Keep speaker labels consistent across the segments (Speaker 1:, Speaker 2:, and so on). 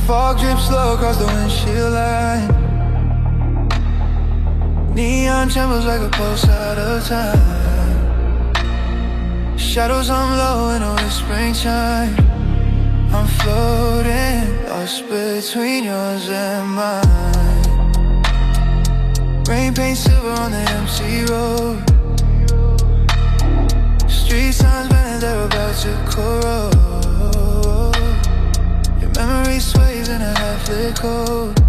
Speaker 1: Fog drips slow across the windshield line. Neon trembles like a pulse out of time. Shadows on low in a whispering chime. I'm floating, lost between yours and mine. Rain paints silver on the empty road. Street signs bending, they're about to corrode. Your memory sways in a half-lit cold.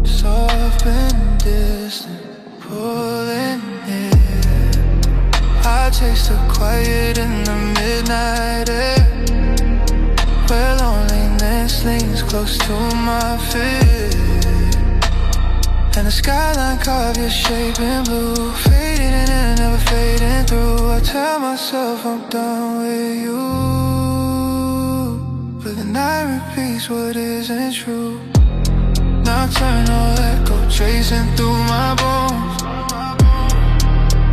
Speaker 1: Soft and distant, pulling near. I taste the quiet in the midnight air, where loneliness leans close to my fear. And the skyline carve your shape in blue, fading in and never fading through. I tell myself I'm done with you, but the night repeats what isn't true. Nocturnal echo tracing through my bones.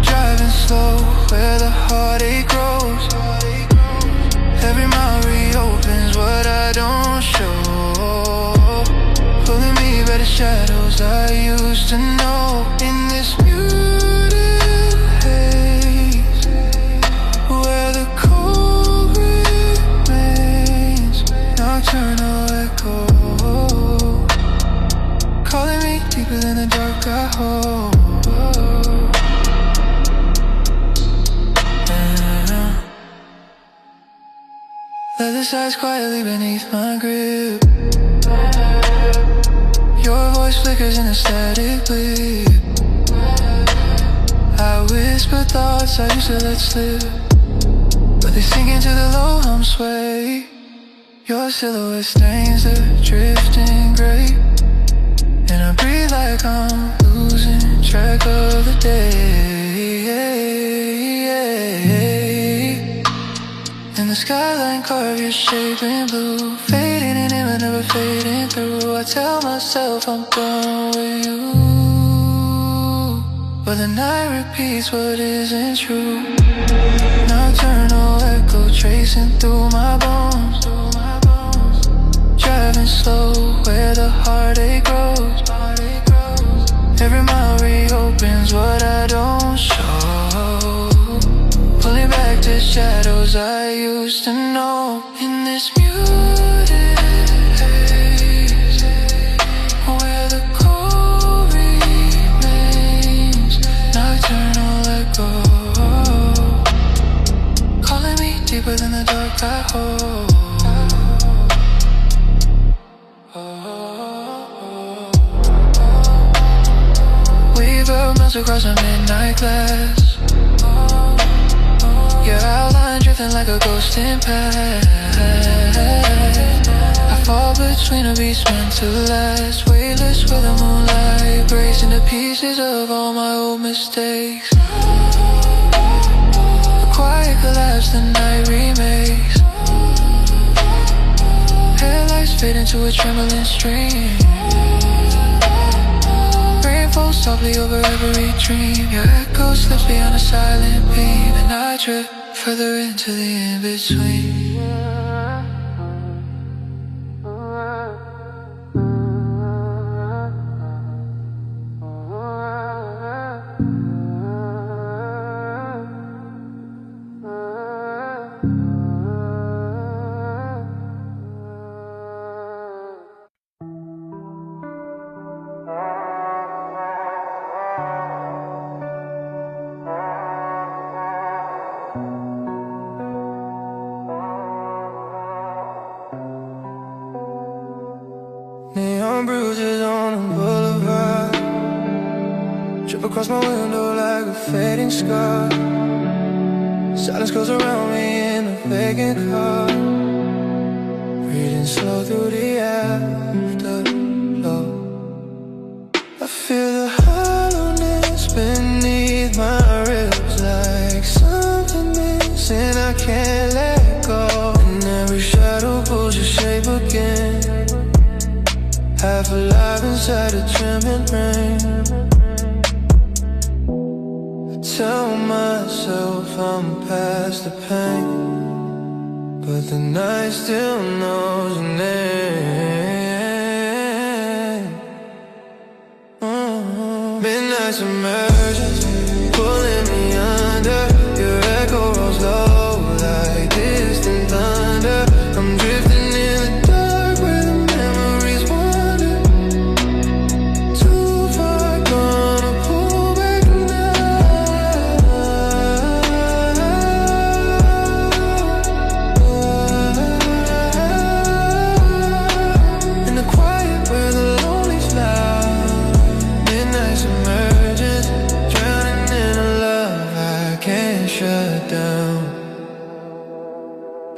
Speaker 1: Driving slow where the heartache grows. Every mile reopens what I don't show, pulling me by the shadows I used to know. In this muted haze, where the cold remains. Nocturnal echo, calling me deeper than the dark I hold. Leather sighs quietly beneath my grip. Your voice flickers in a static blip. I whisper thoughts I used to let slip, but they sink into the low hum sway. Your silhouette stains the drifting gray, and I breathe like I'm losing track of the day. In the skyline carve your shape in blue, fading in but never fading through. I tell myself I'm done with you, but the night repeats what isn't true. Nocturnal echo tracing through my bones. Driving slow where the heartache grows. Every mile reopens what I don't show, pulling back to shadows I used to know. In this muted haze, where the cold remains. Nocturnal echo, calling me deeper than the dark I hold. Melts across a midnight glass. Your outline drifting like a ghost in past. I fall between a beast meant to last, weightless where the moonlight breaks into pieces of all my old mistakes. A quiet collapse the night remakes. Headlights fade into a trembling stream. Falls softly over every dream. Your echo slips beyond a silent beam, and I drift further into the in-between. Neon bruises on the boulevard, trip across my window like a fading scar. Silence goes around me in a vacant car, breathing slow through the afterglow. I feel the hollowness beneath my ribs, like something missing I can't let go. And every shadow pulls your shape again, half alive inside a trembling rain. I tell myself I'm past the pain, but the night still knows your name.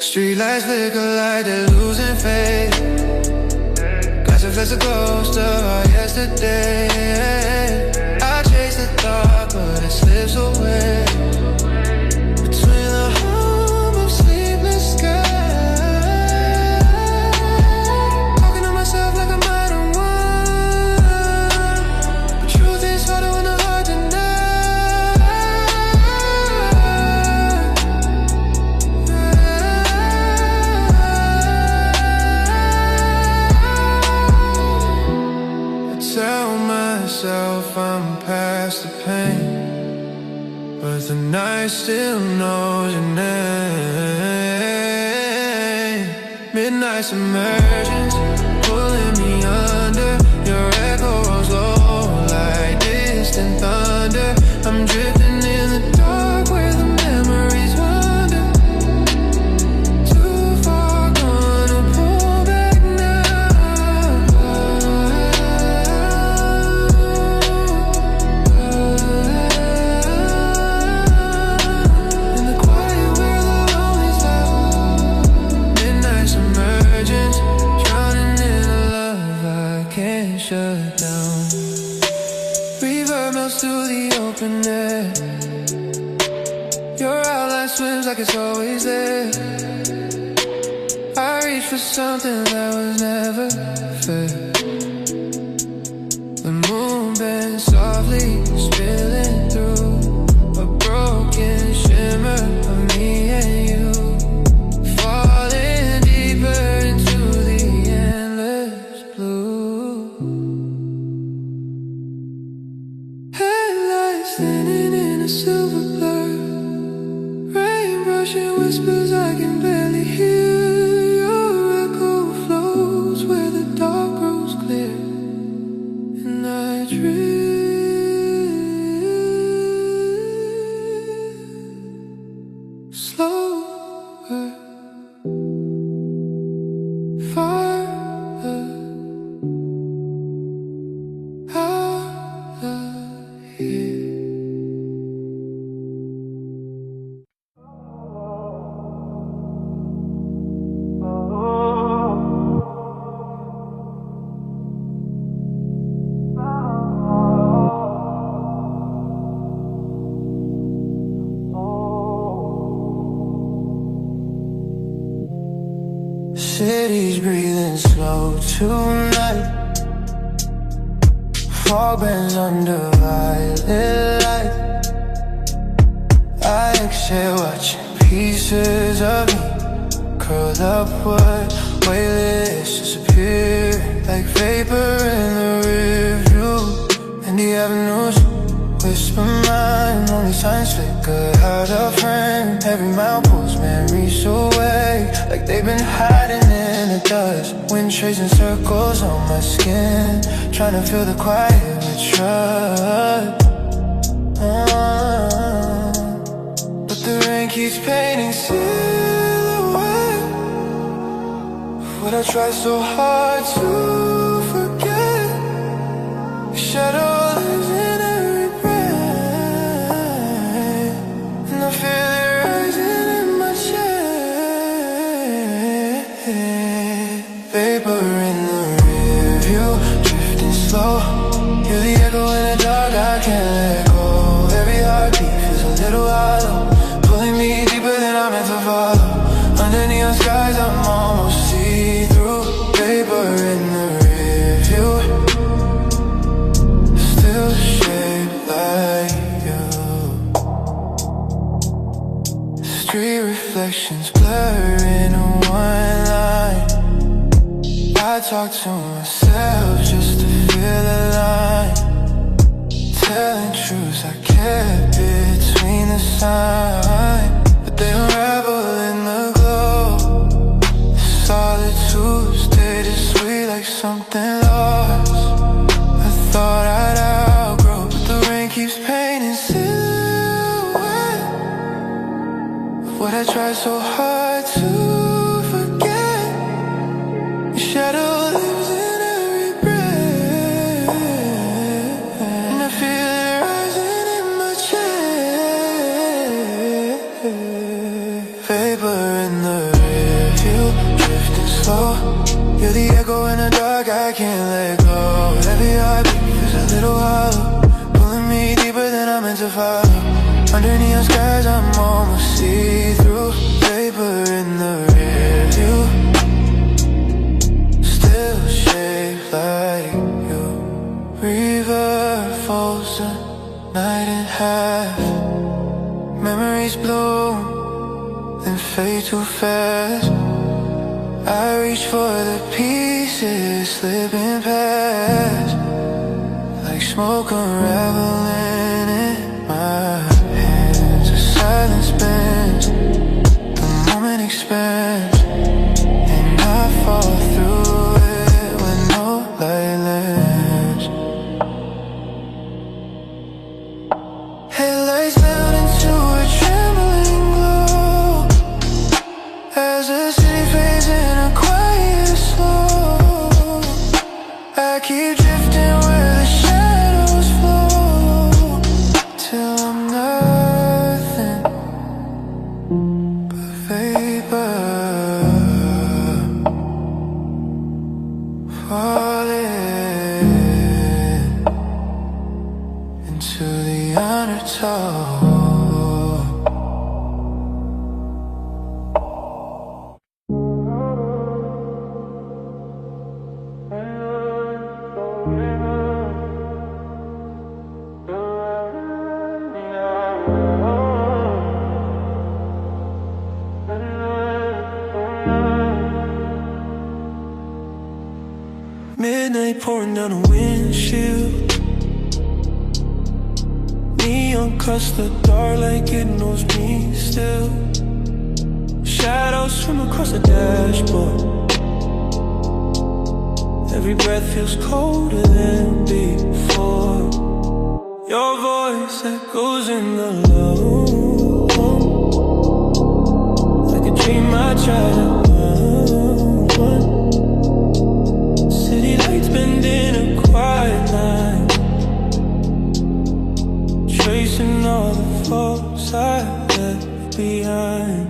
Speaker 1: Streetlights flicker like they're losing faith. Glass reflects a ghost of our yesterday. I chase the thought, but it slips away between the hum of sleepless skies. Talking to myself like I'm out of one. The truth is harder when the heart denies. I tell myself I'm past the pain, but the night still knows your name. Midnight emergence, pulling me under. Your echoes low like distant thunder. I'm drifting in the dark where the memories wander. Too far gone to pull back now. In the quiet where the lonely's loud. Midnight's emergence, drowning in a love I can't shut down. Reverb melts through the open air. Your outline swims like it's always there. I reach for something that was never fair. The moon bends softly, spilling through a broken shimmer of me and you, falling deeper into the endless blue. Headlights standing in a silver blur. Rain brushing whispers I can barely hear. Your echo flows where the dark grows clear, and I drift slower, farther out of here. City's breathing slow tonight. Fog bends under violet light. I exhale, watching pieces of me curl upward, weightless, disappear like vapor in the rearview. And the avenues whisper mine, only signs flicker out of frame. Every mile pulls memories away, like they've been hiding in the dust. Wind tracing circles on my skin, trying to feel the quiet with trust. But the rain keeps painting silhouette of what I try so hard to forget. The shadow lives in every breath, and I feel it rising in my chest. Vapor in the rear view, drifting slow. Hear the echo in the dark, I can't let go. Every heartbeat feels a little hollow, pulling me deeper than I'm meant to follow. Under neon skies, I'm almost see-through. Vapor in the rear view, still shaped like you. Street reflections blur into one line. I talk to myself just to feel alive, telling truths I kept between the signs, but they unravel in the glow. The solitude stayed as sweet like something lost. I thought I'd outgrow, but the rain keeps painting silhouette of what I tried so hard to forget. The shadow lives in every breath, and I feel it rising in my chest. Vapor in the rain. slow. You're the echo in the dark, I can't let go. Every heartbeat feels a little hollow, pulling me deeper than I'm meant to follow. Under neon skies, I'm almost see-through. Vapor in the rear view, still shaped like you. River falls the night in half. Memories bloom, then fade too fast. I reach for the pieces slipping past, like smoke unraveling in my hands. The silence bends, the moment expands, and I fall through it when no light lands. Headlights melt into a trembling glow as the city fades in a quiet slow. I keep drifting where the shadows flow, till I'm nothing but vapor, falling into the undertow.
Speaker 2: Midnight pouring down a windshield. Neon cuts the dark like it knows me still. Shadows swim across the dashboard. Every breath feels colder than before. Your voice echoes in the low, like a dream I tried to run. City lights bend in a quiet line, tracing all the faults I left behind.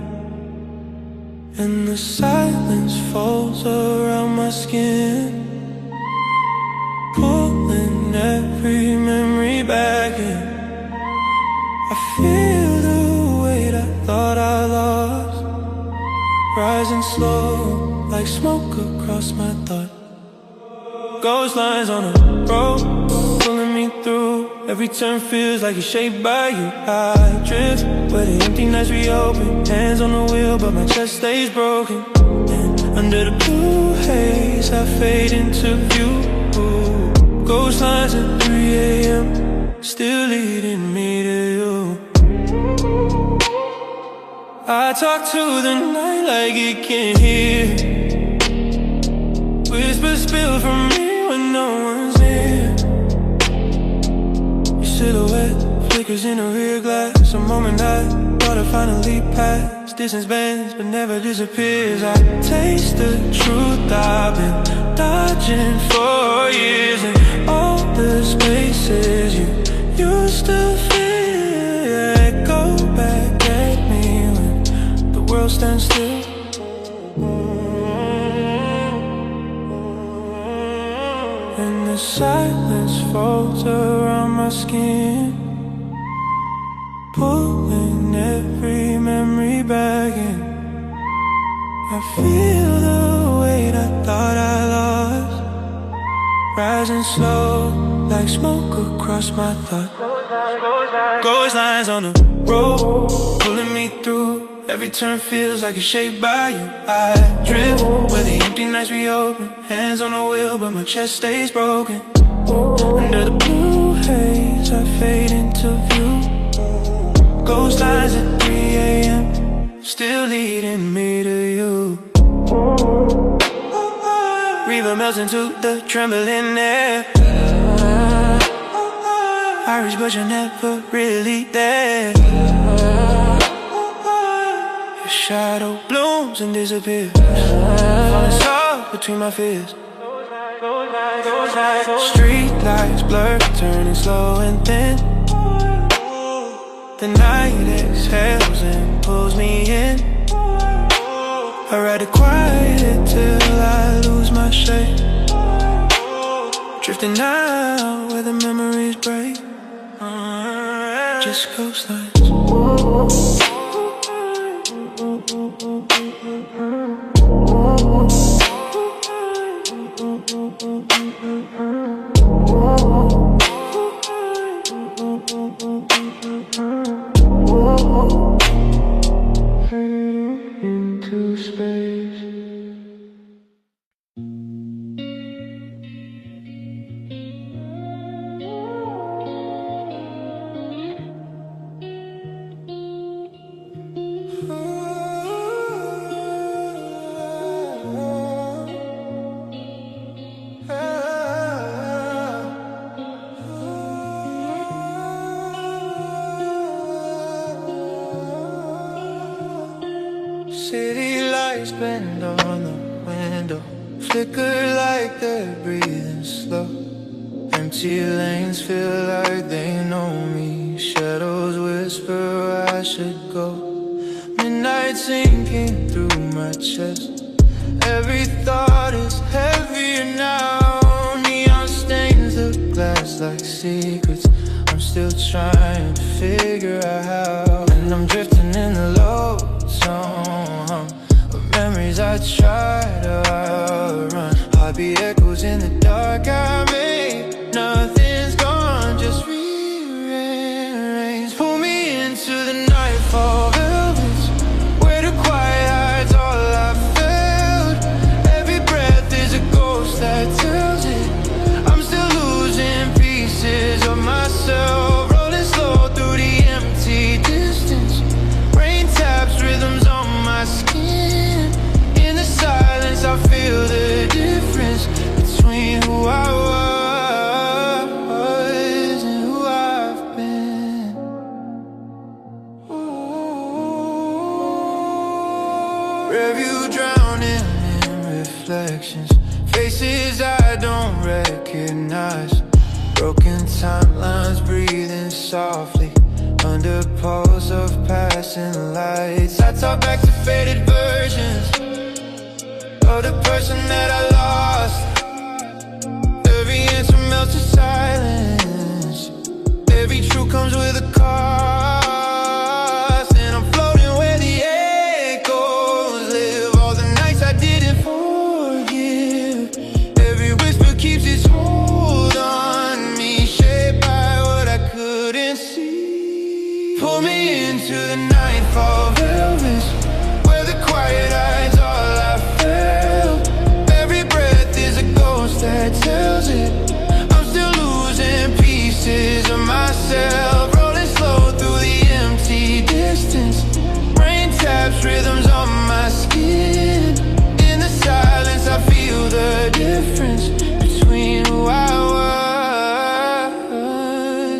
Speaker 2: And the silence falls around my skin, pulling every memory back in. I feel the weight I thought I lost, rising slow like smoke across my thought. Ghost lines on a road, pulling me through. Every turn feels like it's shaped by you. I drift where the empty nights reopen, hands on the wheel but my chest stays broken. And under the blue haze I fade into view. Ghost lines at 3 a.m. still leading me to you. I talk to the night like it can't hear. Whispers spill from me when no one's near. Your silhouette flickers in the rear glass. A moment I thought I'd finally pass. Distance bends but never disappears. I taste the truth I've been dodging for years. And all the spaces you used to fill echo back at me when the world stands still. And the silence falls around my skin, pulling every memory back in. I feel the weight I thought I lost, rising slow like smoke across my thought. Ghost lines on the road, pulling me through. Every turn feels like it's shaped by you. I drift where the empty nights reopen, hands on the wheel but my chest stays broken. Under the blue haze I fade into view. Ghost lines at 3 a.m. still leading me to you. River melts into the trembling air. I reach but you're never really there. Your shadow blooms and disappears, falling soft between my fears. Street lights blur, turning slow and thin. The night exhales and pulls me in. I ride it quiet till I lose my shape, drifting out where the memories break. Just coastlines. Into space.
Speaker 1: City lights bend on the window, flicker like they're breathing slow. Empty lanes feel like they know me. Shadows whisper where I should go. Midnight sinking through my chest. Every thought is heavier now. Neon stains the glass like secrets. I'm still trying to figure out how. And I'm drifting in the low zone of memories I try to outrun. Heartbeat echoes in the dark I made. Nothing's gone, just rearrange. Pull me into the nightfall velvets, where the quiet hides all I felt. Every breath is a ghost that tells it. I'm still losing pieces of myself, rolling slow through the empty distance. Rain taps rhythms on my skin. In the silence I feel the difference between who I was and who I've been. Review drowning in reflections, faces I don't recognize. Broken timelines breathing softly under pulse of passing lights. I talk back to faded versions of the person that I lost. Every answer melts to silence. Every truth comes with a cost. And I'm floating where the echoes live. All the nights I didn't forgive. Every whisper keeps its hold on me, shaped by what I couldn't see. Pull me into the nightfall velvets, where the quiet hides all I felt. Every breath is a ghost that tells it. I'm still losing pieces of myself, rolling slow through the empty distance. Rain taps rhythms on my skin. In the silence I feel the difference between who I was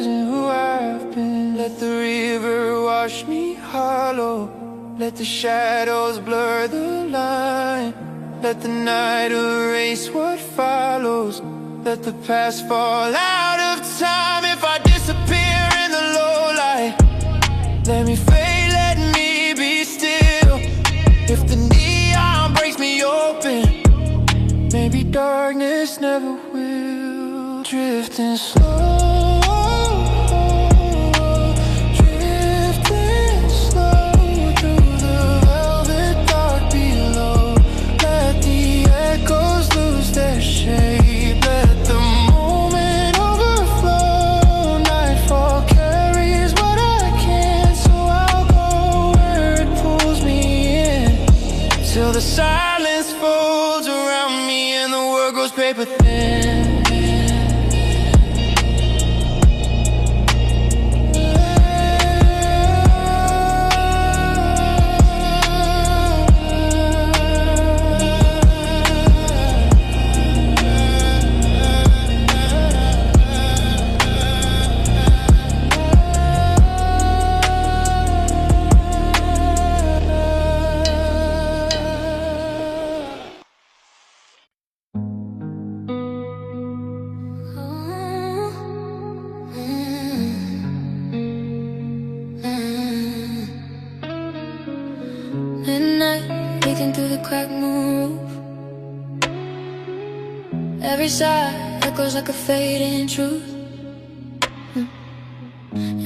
Speaker 1: and who I've been. Let the river wash me hollow, let the shadows blur the line. Let the night erase what follows. Let the past fall out of time. If I disappear in the low light, let me fade, let me be still. If the neon breaks me open, maybe darkness never will. Drifting slow, drifting slow through the velvet dark below. Let the echoes lose their shape. Let the moment overflow. Nightfall carries what I can, so I'll go where it pulls me in, till the silence folds around me and the world goes paper thin. through the cracked moon roof. Every sigh echoes like a fading truth.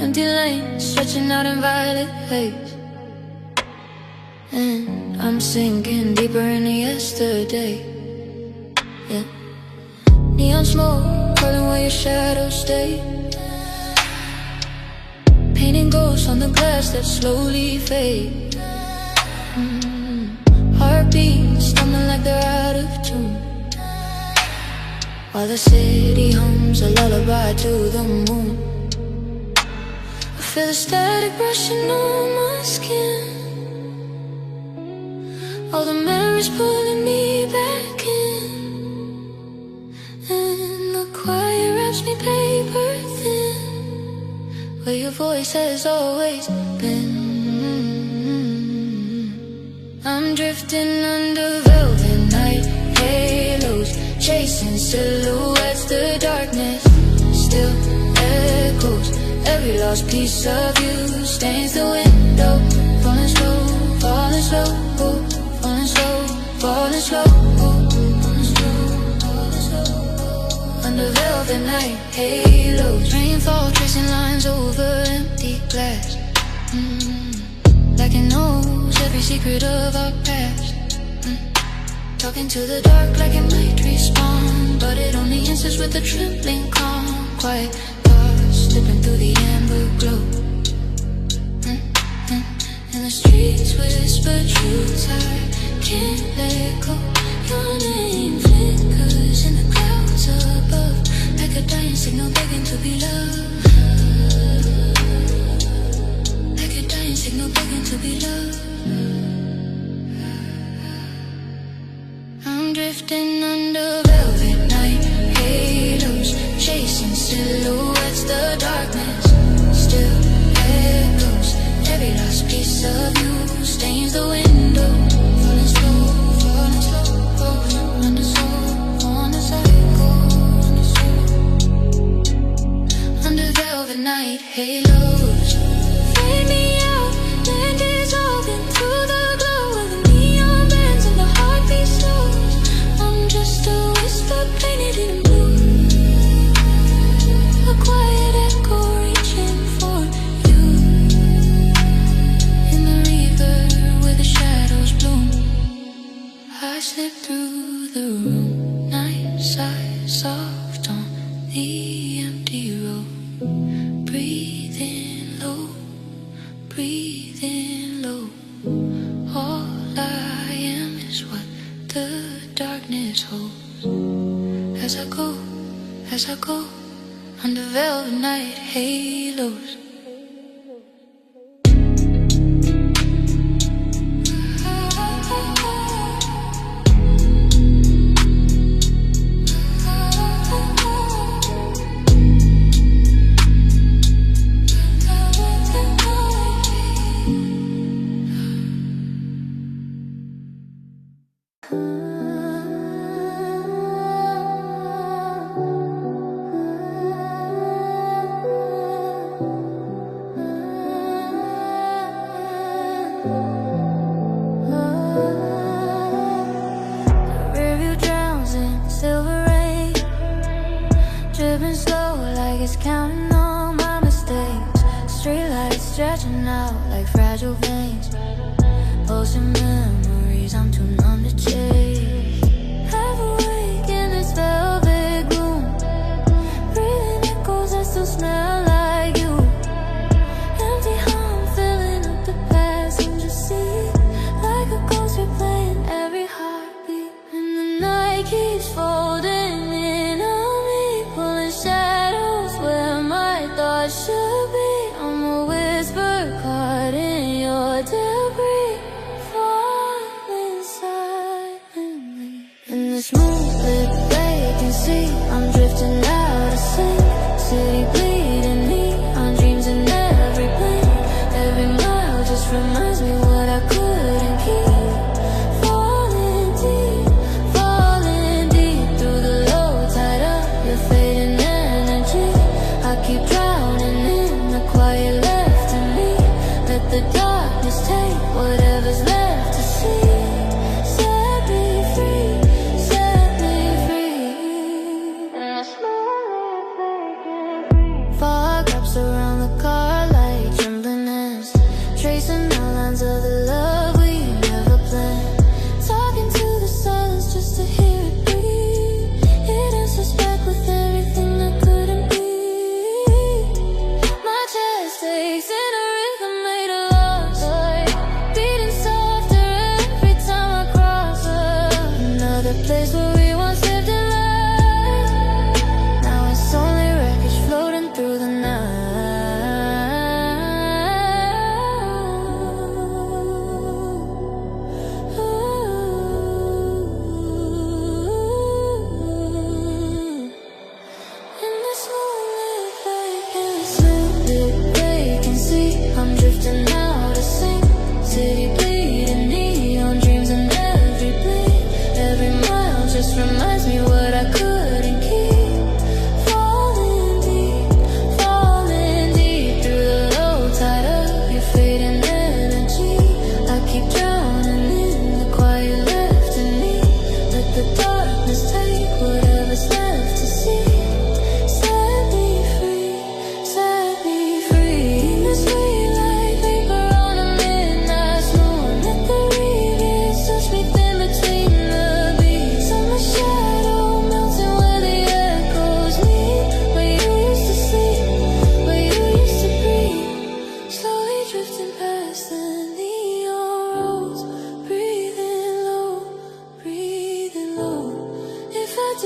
Speaker 1: Empty lanes stretching out in violet haze, and I'm sinking deeper into yesterday. Yeah. Neon smoke curling where your shadows stay, painting ghosts on the glass that slowly fade. Heartbeats stumbling like they're out of tune, while the city hums a lullaby to the moon. I feel the static brushing on my skin, all the memories pulling me back in, and the quiet wraps me paper thin, where your voice has always been. I'm drifting under velvet night halos, chasing silhouettes. The darkness still echoes. Every lost piece of you stains the window. Falling slow, falling slow, falling slow, falling slow, falling slow, falling slow. Under velvet night halos, rainfall tracing lines over empty glass. Like it knows every secret of our past. Talking to the dark like it might respond, but it only answers with a trembling calm. Quiet thoughts slipping through the amber glow. And the streets whisper truths I can't let go. Your name flickers in the clouds above, like a dying signal begging to be loved, like a dying signal begging to be loved. I'm drifting under velvet night halos, chasing silhouettes. The darkness still echoes. Every last piece of you stains the window. Falling slow, falling slow, under soul, on the cycle, under soul. Under velvet night halos, fade me out, then dissolve into the glow of the neon bands and the heartbeat slows. I'm just a whisper painted in blue, a quiet echo reaching for you. In the river where the shadows bloom, I slip through the room, night side soft on the empty road. Breathing low, breathing low. All I am is what the darkness holds. As I go, under velvet night halos. Counting all my mistakes, streetlights stretching out like fragile veins, pulsing memories I'm too numb to chase. Half awake in this velvet gloom, breathing echoes that still smell like you. Empty hum filling up the passenger seat, like a ghost replaying every heartbeat. And the night keeps folding in on me, pulling shadows where my thoughts should be. I'm a whisper caught in your debris, falling silently. In this moonlit vacancy, I'm drifting out of sync. City bleeding neon dreams in every blink. Every mile just reminds me what I couldn't keep. Falling deep through the low tide of your fading energy. I keep drowning in the quiet left in me. Let the darkness take whatever's left to see.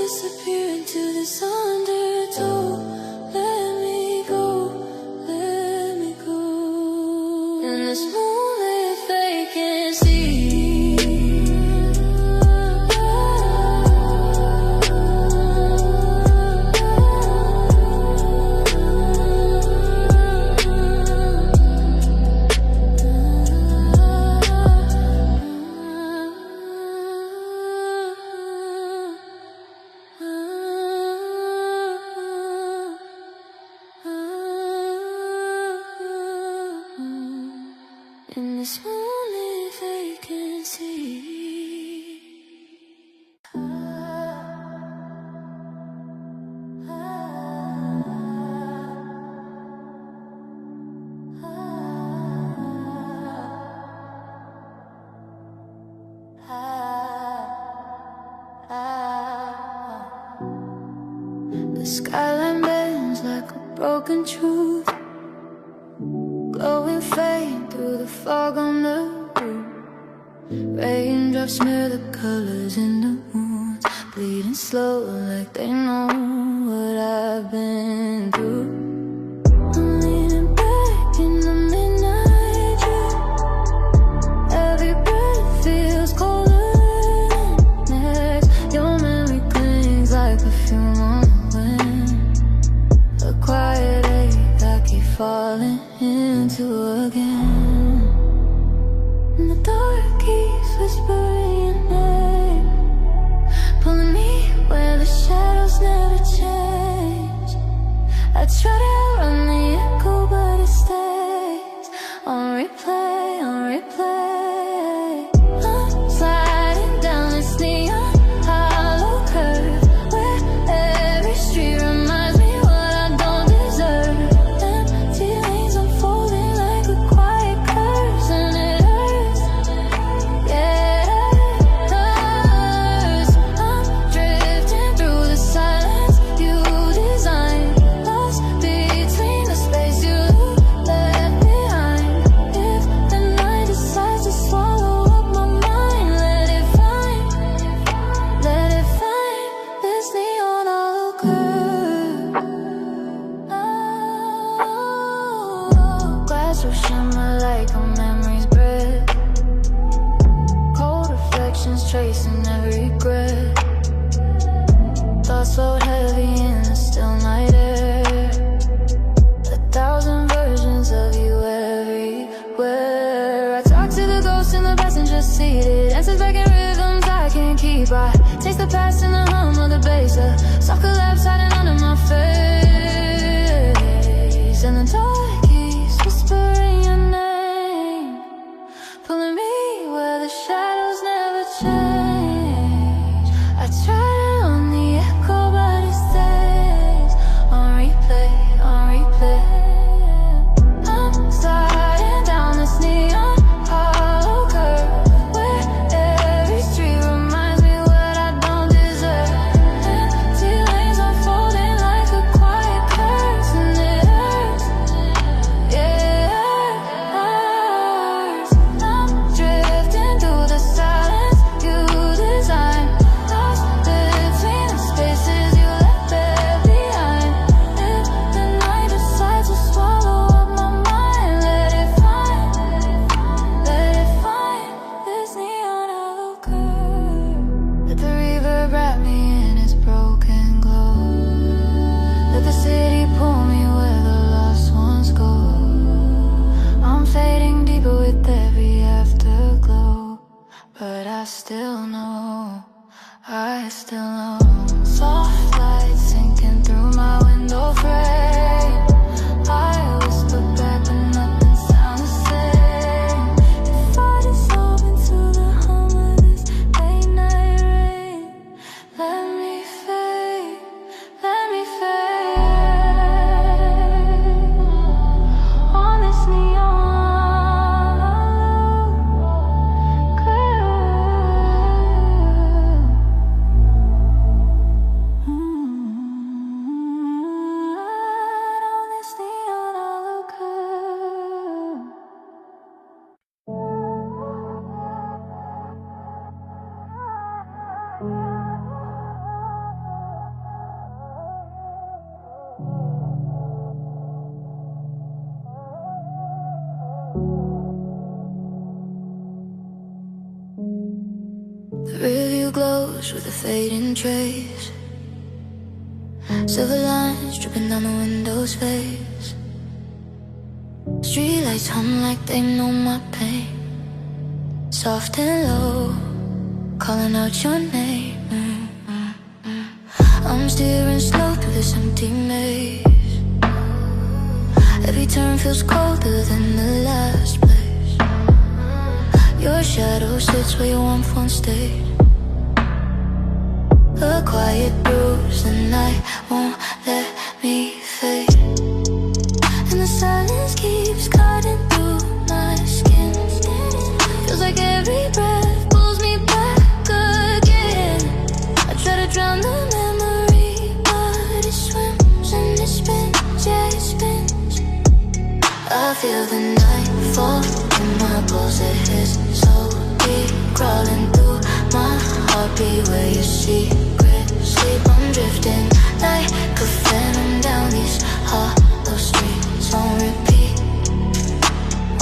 Speaker 2: disappear into this undertow. Let me go, let me go. In this moonlit vacancy, in this moonlit vacancy. The skyline bends like a broken truth, glowing faint through the fog on the roof. Raindrops smear the colors in the wounds, bleeding slow like they know what I've been through. I'm leaning back in the midnight dream. Every breath feels colder than next. Your memory clings like perfume on the wind. A quiet ache I keep falling into again. And the dark keeps whispering your name, pulling me where the shadows never change. I try to run the echo, but it stays on replay, on replay. I'm sliding down this neon hollow curve, where every street reminds me what I don't deserve. Empty lanes unfolding like a quiet curse, and it hurts, yeah, it hurts. I'm drifting through the silence you designed, lost between the space you left behind. If the night decides to swallow up my mind, let it find this neon hollow curve. Oh, glass will shimmer like a memory's breath, cold reflections tracing every regret. Thoughts float heavy in the still night air, 1,000 versions of you everywhere. I talk to the ghosts in the passenger seated, answers back in rhythms I can't keep. I taste the past in the hum of the bass, a soft collapse hiding under my face. And the dark keeps whispering your name, pulling me where the shadows never change. I try to run the echo, but it stays on replay, on replay. I'm sliding down this neon hollow curve, where every street reminds me what I don't deserve. Empty lanes unfolding like a quiet curse, and it hurts, yeah, it hurts. I'm drifting through the silence you designed, lost between the spaces you left there behind. If the night decides to swallow up my mind, let it find this neon hollow curve. Let the reverb wrap me in its broken glow. Let the city pull me where the lost ones go. I'm fading deeper with every afterglow, but I still know, I still know. Soft light sinking through my window frame. I whisper back, but nothing sounds the same. If I dissolve into the hum of this late night rain, let me fade, let me fade on this neon curve.
Speaker 1: The rearview glows with a fading trace, silver lines dripping down the window's face. Streetlights hum like they know my pain, soft and low, calling out your name. I'm steering slow through this empty maze. Every turn feels colder than the last place. Your shadow sits where your warmth once stayed. A quiet bruise, the night won't let me fade. And the silence keeps cutting through my skin. Feels like every breath pulls me back again. I try to drown the memory, but it swims and it spins, yeah it spins. I feel the night fall in my pulse, it hits so deep, crawling through my heartbeat where you secret sleep. I'm drifting like a phantom down these hollow streets, on repeat,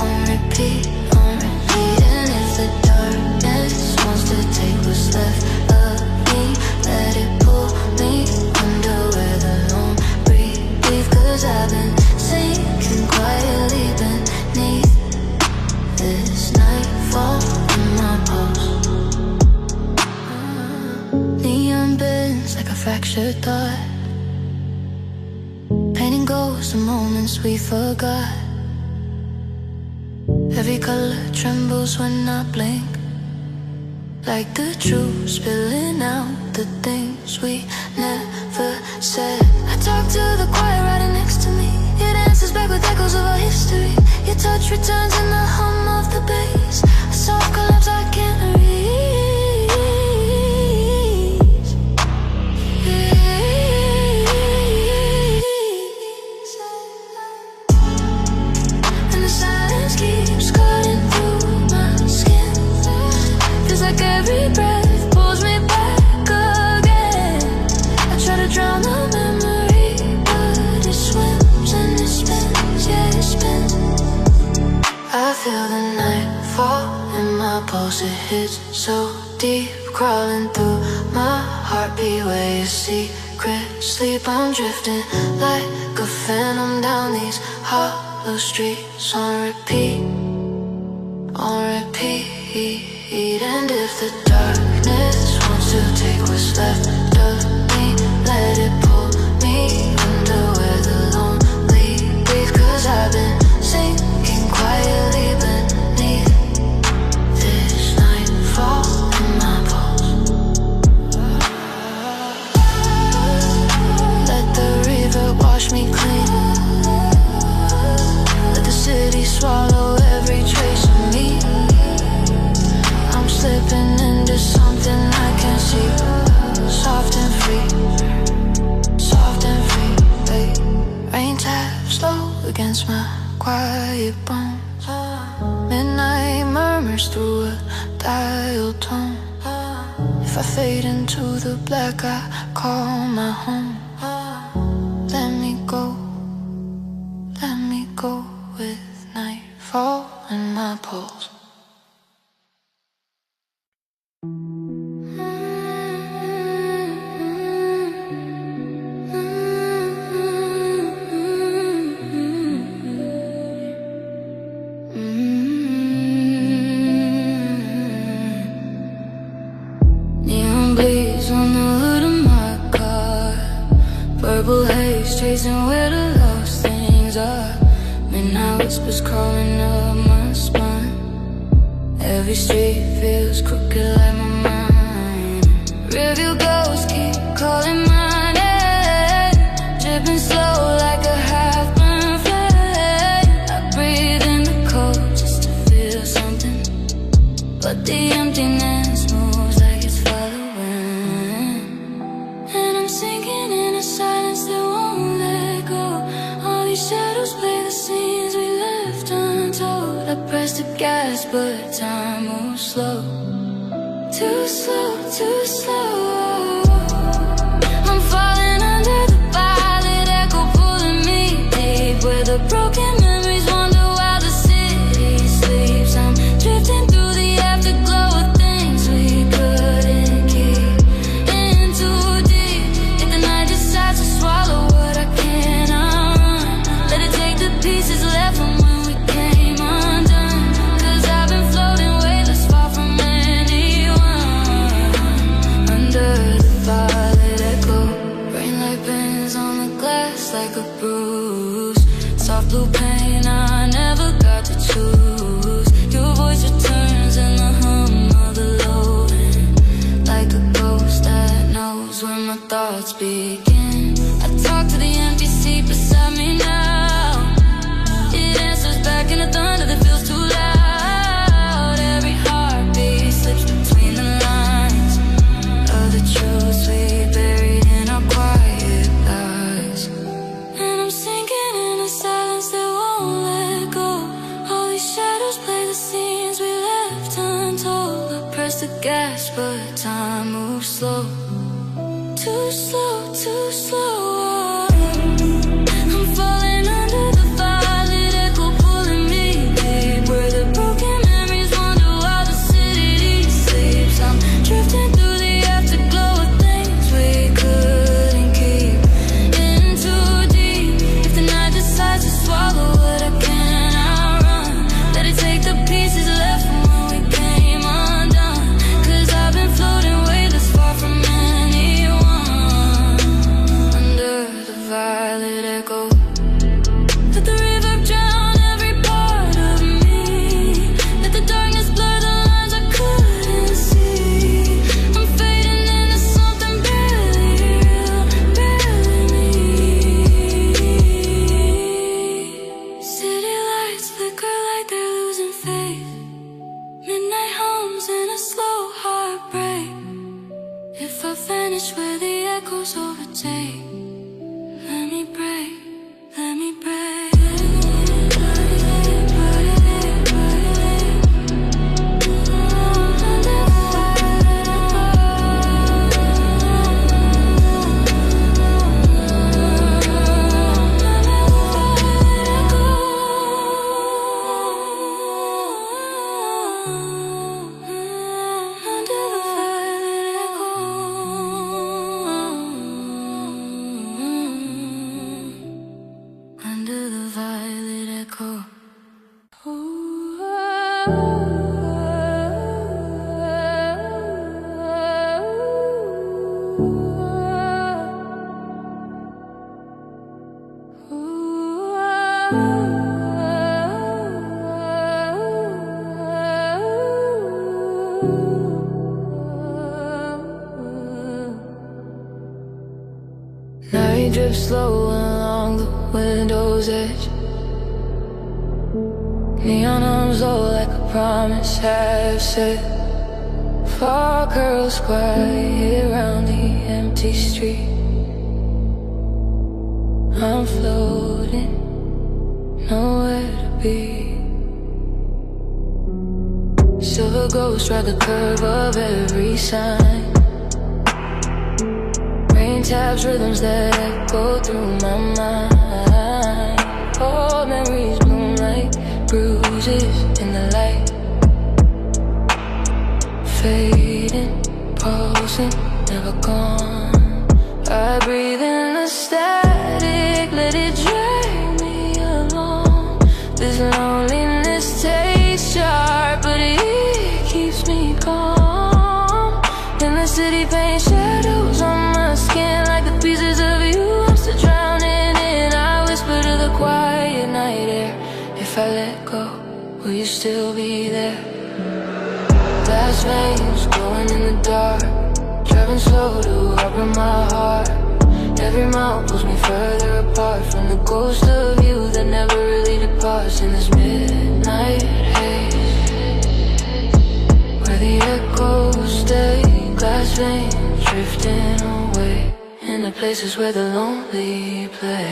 Speaker 1: on repeat, on repeat. And if the darkness wants to take what's left of me, let it pull me under where the lone breathe. Cause I've been sinking quietly beneath this nightfall in my pulse. Neon bends like a fractured thought, painting ghosts of moments we forgot. Every color trembles when I blink, like the truth spilling out, the things we never said. I talk to the quiet riding next to me, it answers back with echoes of our history. Your touch returns in the hum of the bass, a soft collapse I can't reach. And the silence keeps cutting through my skin. Feels like every breath pulls me back again. I try to drown the memory, but it swims and it spins, yeah it spins. I feel the night fall in my pulse, it hits so deep, crawling through my heartbeat where you secret sleep. I'm drifting like a phantom down these hollow streets, on repeat, on repeat. And if the darkness wants to take what's left of me, let it pull me under where the lonely breathe. Cause I've been sinking quietly beneath this nightfall in my pulse. Let the river wash me clean, let the city swallow every trace of me. I'm slipping into something I can't see, soft and free, soft and free, babe. Rain taps low against my quiet bones, midnight murmurs through a dial tone. If I fade into the black, I call my home. Let me go with nightfall in my pulse. Neon blaze on the hood of my car, purple haze chasing where the lost things are. Midnight whispers crawling up my spine, every street feels crooked like my mind. Rearview ghosts keep calling my name, dripping slow like a half-burned flame. I breathe in the cold just to feel something, but the emptiness moves like it's following. And I'm sinking in a silence that won't let go. All these shadows play the scenes we left untold. I press the gas but time moves slow, too slow, too slow. I'm falling under the violet echo pulling me deep, where the broken memories wander while the city sleeps. I'm drifting through the afterglow of things we couldn't
Speaker 3: thoughts begin. I talk to the empty seat beside me now. It answers back in the thunder that feels too loud. Every heartbeat slips between the lines of the truths we buried in our quiet lies. And I'm sinking in a silence that won't let go. All these shadows play the scenes we left untold. I press the gas but time moves slow. Too slow, too slow. I'm falling under the violet echo pulling me deep, where the broken memories wonder while the city sleeps. I'm drifting through the afterglow of things we couldn't keep. In too deep. If the night decides to swallow what I can't outrun, let it take the pieces left from when we came undone. 'Cause I've been floating way this far from anyone. Under the violet echo, let the river drown every part of me. Let the darkness blur the lines I couldn't see. I'm fading into something barely real, barely me. City lights flicker like they're losing faith. Midnight hums in a slow heartbreak. If I vanish where the echoes overtake, let me break, let me break. Under the violet echo. Night drifts slow along the window's edge. Neon arms low like a promise half said. Fog curls quiet around the empty street. I'm floating, nowhere to be. Silver ghosts ride the curve of every sign. Rain taps rhythms that echo through my mind. Old memories bloom like bruises in the light. Fading, pulsing, never gone. I breathe in the static, let it drag me along. This loneliness tastes sharp, but it keeps me calm. In the city paint shadows on my skin like the pieces of you I'm still drowning in. I whisper to the quiet night air, if I let go, will you still be there? Glass veins glowing in the dark, driving slow to open my heart. Every mile pulls me further apart from the ghost of you that never really departs. In this midnight haze, where the echoes stay, glass veins drifting away, in the places where the lonely play.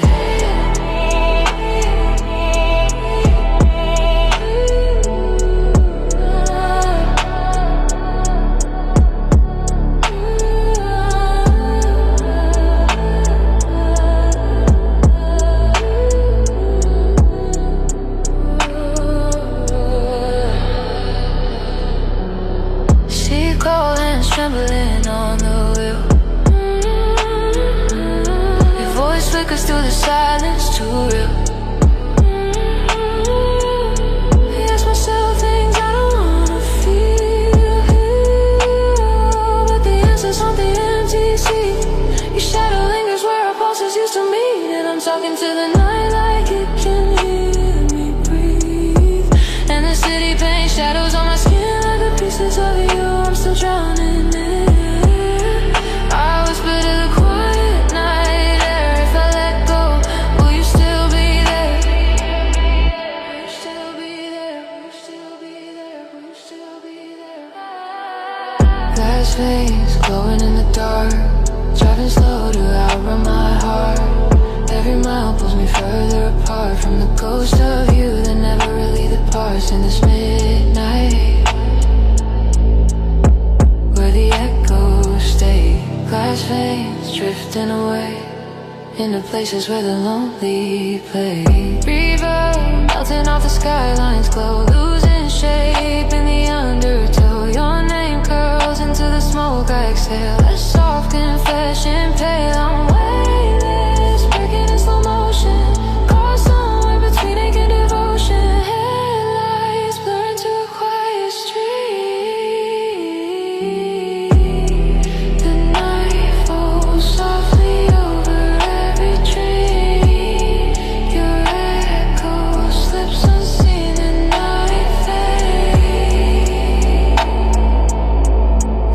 Speaker 3: Trembling on the wheel. Your voice flickers through the silence, too real. I ask myself things I don't wanna feel, but the answer's on the empty seat. Your shadow lingers where our pulses used to meet, and I'm talking to the night like it can hear me breathe. And the city paints shadows on my skin like the pieces of you I'm still drowning in. I whisper to the quiet veins glowing in the dark, driving slow to outrun my heart. Every mile pulls me further apart from the ghost of you that never really departs in this midnight, where the echoes stay. Glass veins drifting away into places where the lonely play. Reverb melting off the skylines glow, losing shape in the undertow. Your name curls into the smoke I exhale, a soft confession pale. I'm weightless, breaking in slow motion, caught somewhere between ache and devotion. Headlights blur into a quiet street. The night falls softly over every tree. Your echo slips unseen and I fade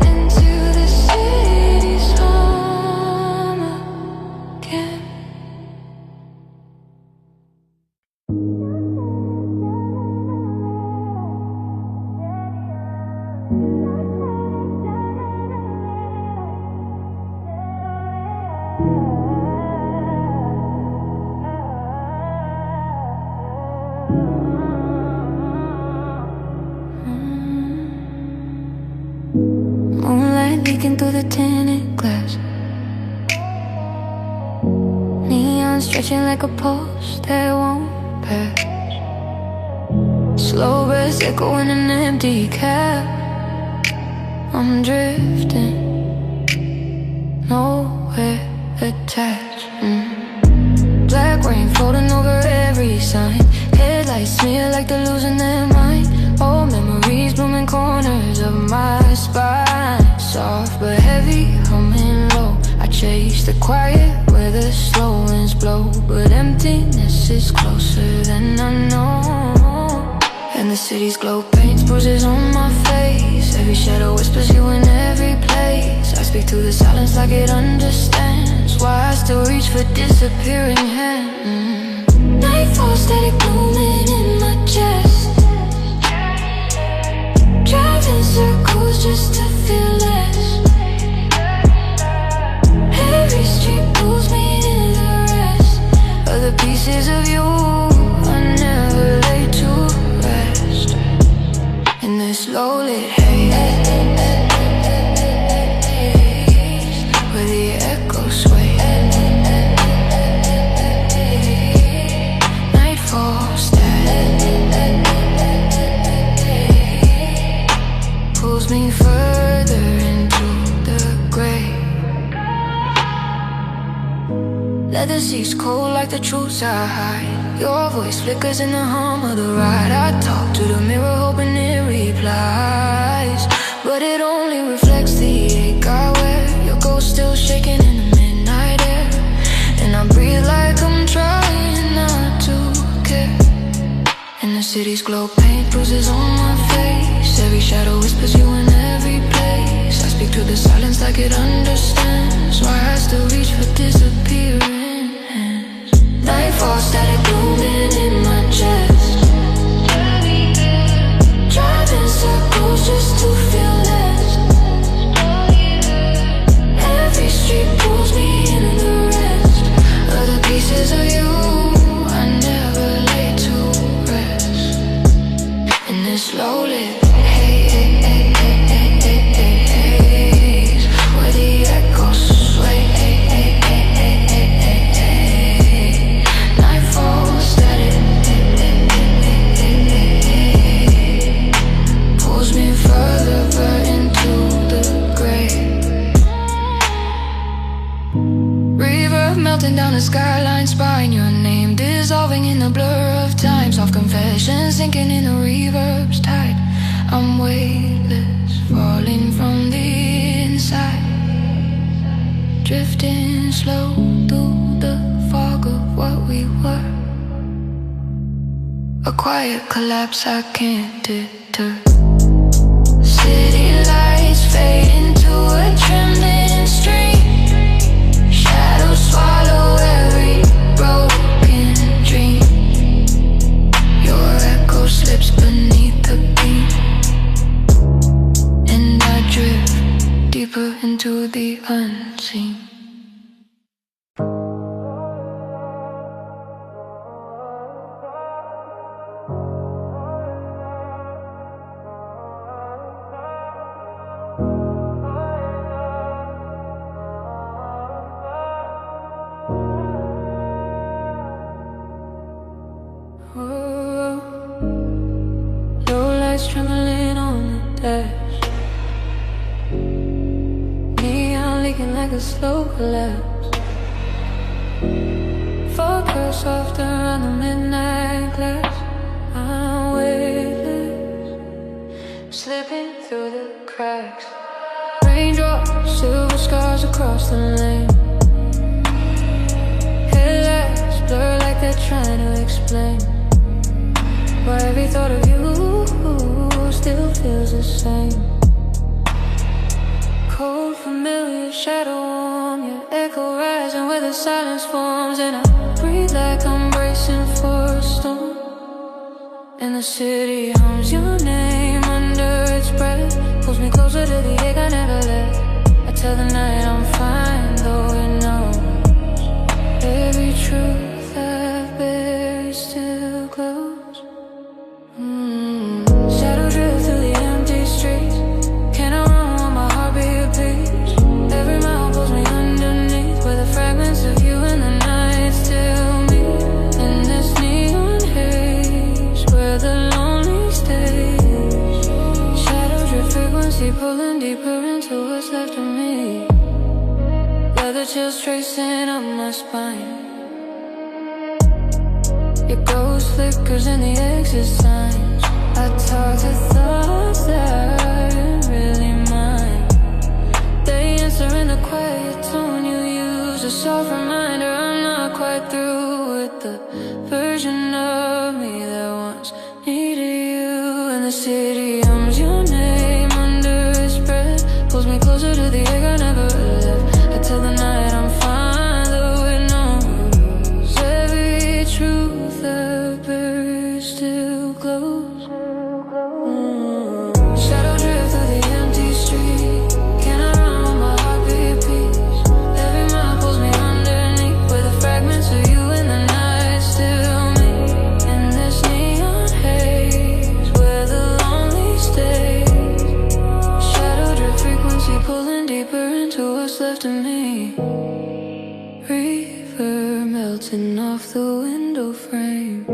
Speaker 3: into the city's home again. Moonlight leaking through the tinted glass, neon stretching like a pulse that won't pass. Slow breaths echo in an empty cab. I'm drifting, nowhere attached. Black rain floating over every sign, headlights smear like they're losing their mind. Old memories blooming corners of my spine. Soft but heavy, humming low. I chase the quiet where the slow winds blow, but emptiness is closer than I know. And the city's glow paints bruises on my face. Every shadow whispers you in every place. I speak to the silence like it understands why I still reach for disappearing hands. Nightfall steady blooming in my chest, driving circles just to feel less. Every street pulls me in the rest of the pieces of you I never lay to rest. In this low-lit haze, where the echoes sway. Nightfall static pulls me further into the gray. Leather seats cold like the truths I hide. Your voice flickers in the hum of the ride. I talk to the mirror hoping it replies, but it only reflects the ache I wear. Your ghost still shaking in the midnight air, and I breathe like I'm trying not to care. And the city's glow paint bruises on my face. Every shadow whispers you in every place. I speak to the silence like it understands why I still reach for disappearing hands. Nightfall static blooming in my chest, driving circles just to feel less. Every street pulls me in the rest of the pieces of you I never lay to rest. In this slowly haze, where the echoes sway. Nightfall static pulls me further into the gray. River melting down the skyline spine. Your name dissolving in the blur of time. Soft confessions sinking in the reverb's tide. I'm weightless, falling from the inside, drifting slow through the fog of what we were. A quiet collapse I can't deter. City lights fade into a trembling stream. Shadows swallow every broken dream. Your echo slips beneath the beam, and I drift deeper deeper into the unseen.
Speaker 2: Trembling on the dash, neon leaking like a slow collapse. Focus softer on the midnight glass. I'm weightless, slipping through the cracks. Raindrops, silver scars across the lane. Headlights blur like they're trying to explain why every thought of you still feels the same. Cold, familiar, shadow warm, your echo rising where the silence forms. And I breathe like I'm bracing for a storm. And the city hums your name under its breath, pulls me closer to the egg I never left. I tell the night I'm fine, though it knows every truth I've buried still glows. Shadow drift through the empty streets. Can I run while my heart be a piece? Every mile pulls me underneath, where the fragments of you in the night still meet. In this neon haze, where the lonely stays. Shadow drift frequency pulling deeper into what's left of me. Leather chills tracing up my spine. Your ghost flickers in the exit signs. I talk to thoughts that aren't really mine. They answer in the quiet tone you use, a soft reminder I'm not quite through with the version of me that once needed you. And the city hums your name under its breath, pulls me closer to the egg I never left. I tell the night I'm fine, though it knows every truth I've buried still glows. Shadow drift through the empty street. Can I run while my heart be at peace? Every mile pulls me underneath, where the fragments of you in the night still meet. In this neon haze, where the lonely stays. Shadow drift frequency pulling deeper into what's left of me. Reverb melting off the window frame.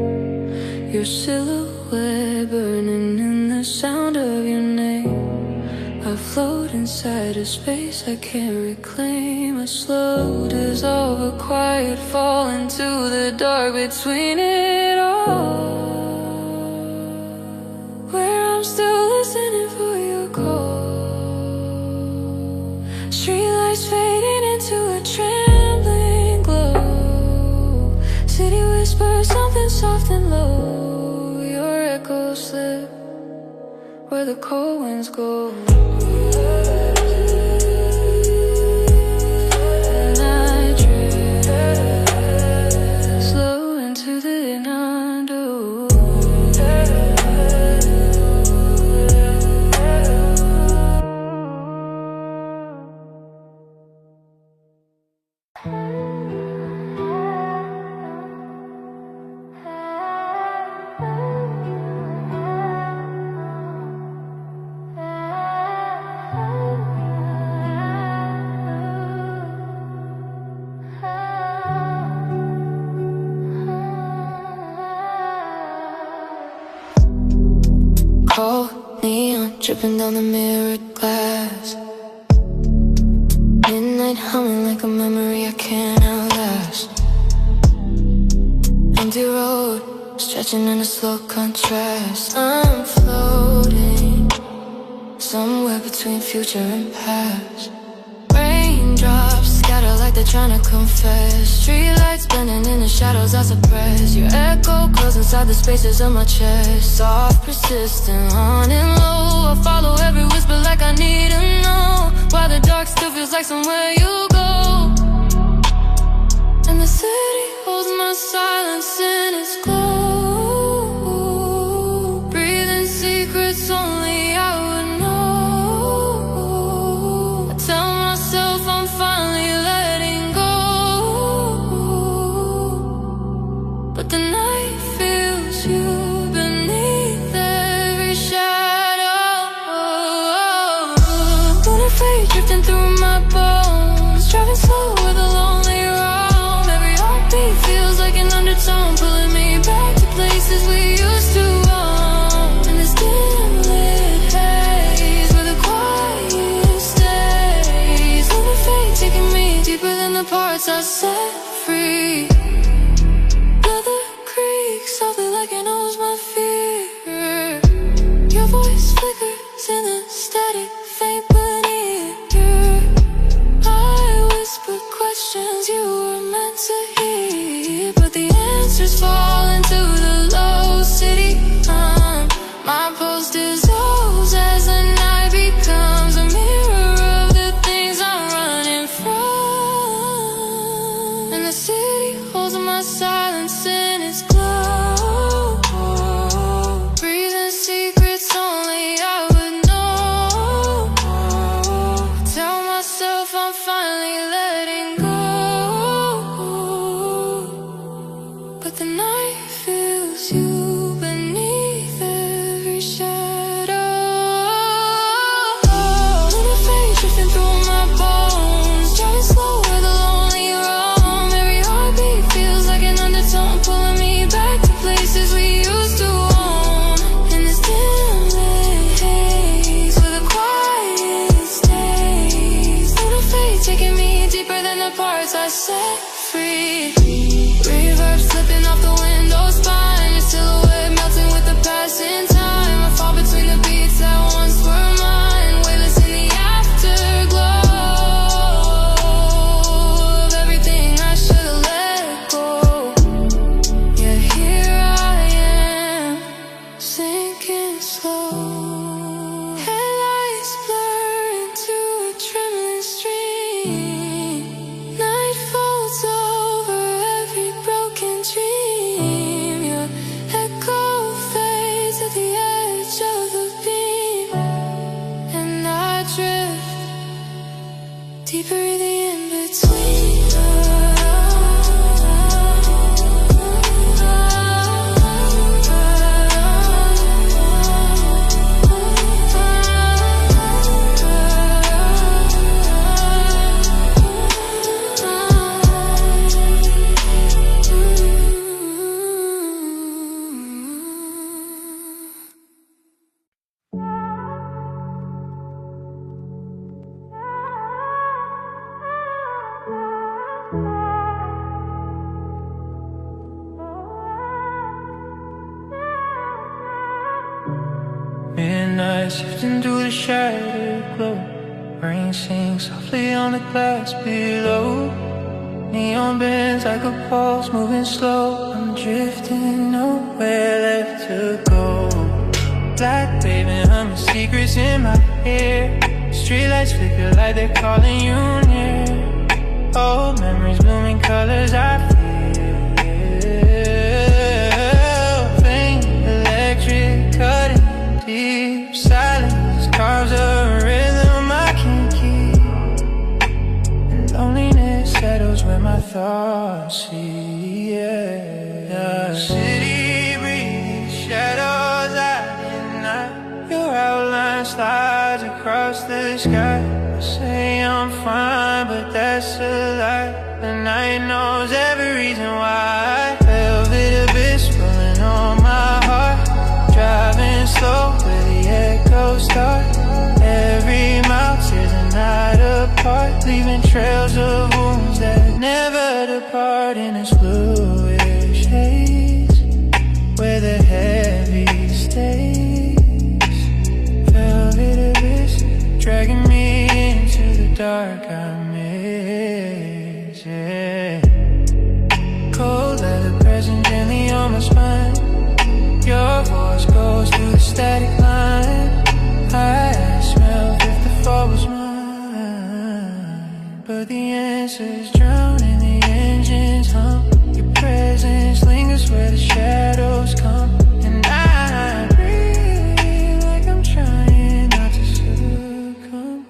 Speaker 2: Your silhouette burning in the sound of your name. I float inside a space I can't reclaim. A slow dissolve, a quiet fall into the dark between it all, where I'm still listening for your call. Streetlights fading into a trembling glow. City whispers something soft and low. Echo slip where the cold winds go. And I drift slow into the unknown. Cold neon dripping down the mirrored glass. Midnight humming like a memory I can't outlast. Empty road stretching in a slow contrast. I'm floating somewhere between future and past. Raindrops scatter like they're trying to confess. Streetlights blending in the shadows I suppress. Your echo close inside the spaces of my chest. Soft, persistent, on and low. I follow every whisper like I need to know why the dark still feels like somewhere you go. And the city holds my silence in its glow. Breathing secrets only I would know. I tell
Speaker 3: deeper than the parts I set free. Leather creaks softly like it knows my fear. Your voice flickers in the static, faint but near. I whisper questions you were meant to hear, but the answers fall into the low city. My pulse dissolves as the night becomes a mirror of the things I'm running from. And the city holds my silence in its glow, breathing secrets only I would know. Tell myself I'm finally letting go, but the night feels you beneath every shadow. Little face drifting through my bones, driving slow where the lonely roam. Every heartbeat feels like an undertone, pulling me back to places we used to own. In this dim lit haze, where the quiet stays. Little face taking me deeper than the parts I set free. Reverb slipping off the window spine, your silhouette melting with the passing time. I fall between the beats that once were mine, weightless in the afterglow of everything I should've let go. Yeah, here I am, sinking slow. Headlights blur into a trembling stream. Night folds over every broken dream. Your echo fades at the edge of the beam, and I drift deeper in the in-between.
Speaker 2: Midnight shifting through the shattered glow. Rain sings softly on the glass below. Neon bends like a pulse moving slow. I'm drifting, nowhere left to go. Black pavement humming secrets in my ear. Streetlights flicker like they're calling you near. Old memories blooming colors I feel. Faint electric cutting deep. Silence carves a rhythm I can't keep. And loneliness settles where my thoughts see. Yeah. City breathes, shadows out at night. Your outline slides across the sky. I say I'm fine, but that's a lie. The night knows every reason why. Velvet abyss rolling on my heart. Driving slow where the echoes start. Every mile tears the night apart, leaving trails of wounds that never depart. In this bluish haze where the heavy stays. Velvet abyss dragging me into the dark I miss. Yeah. Cold leather pressing gently on my spine. Your voice goes through the static line. I smell if the fall was mine, but the answers drown in the engine's hum. Your presence lingers where the shadows come, and I breathe like I'm trying not to succumb.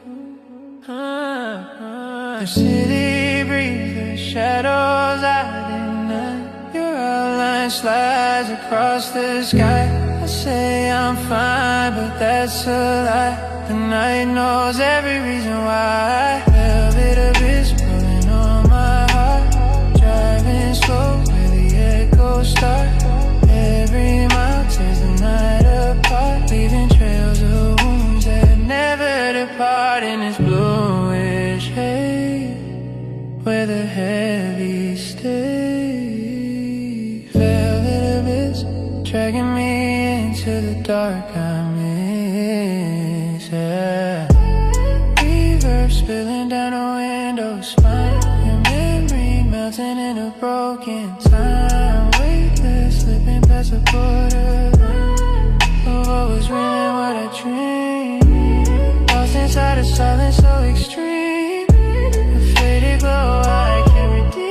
Speaker 2: The city breathes, the shadows I deny. Your outline slides across the sky. I say I'm fine, but that's a lie. The night knows every reason why. Velvet abyss pulling on my heart. Driving slow where the echoes start. Every mile tears the night apart, leaving trails of wounds that never depart. In this bluish haze
Speaker 1: where the heavy stay. Velvet abyss, dragging me into the dark I miss, yeah. Reverb spilling down a window spine, your memory melting in a broken time. Weightless, slipping past the borderline of what was real and what I dreamed. Lost inside a silence so extreme, a faded glow I can't redeem.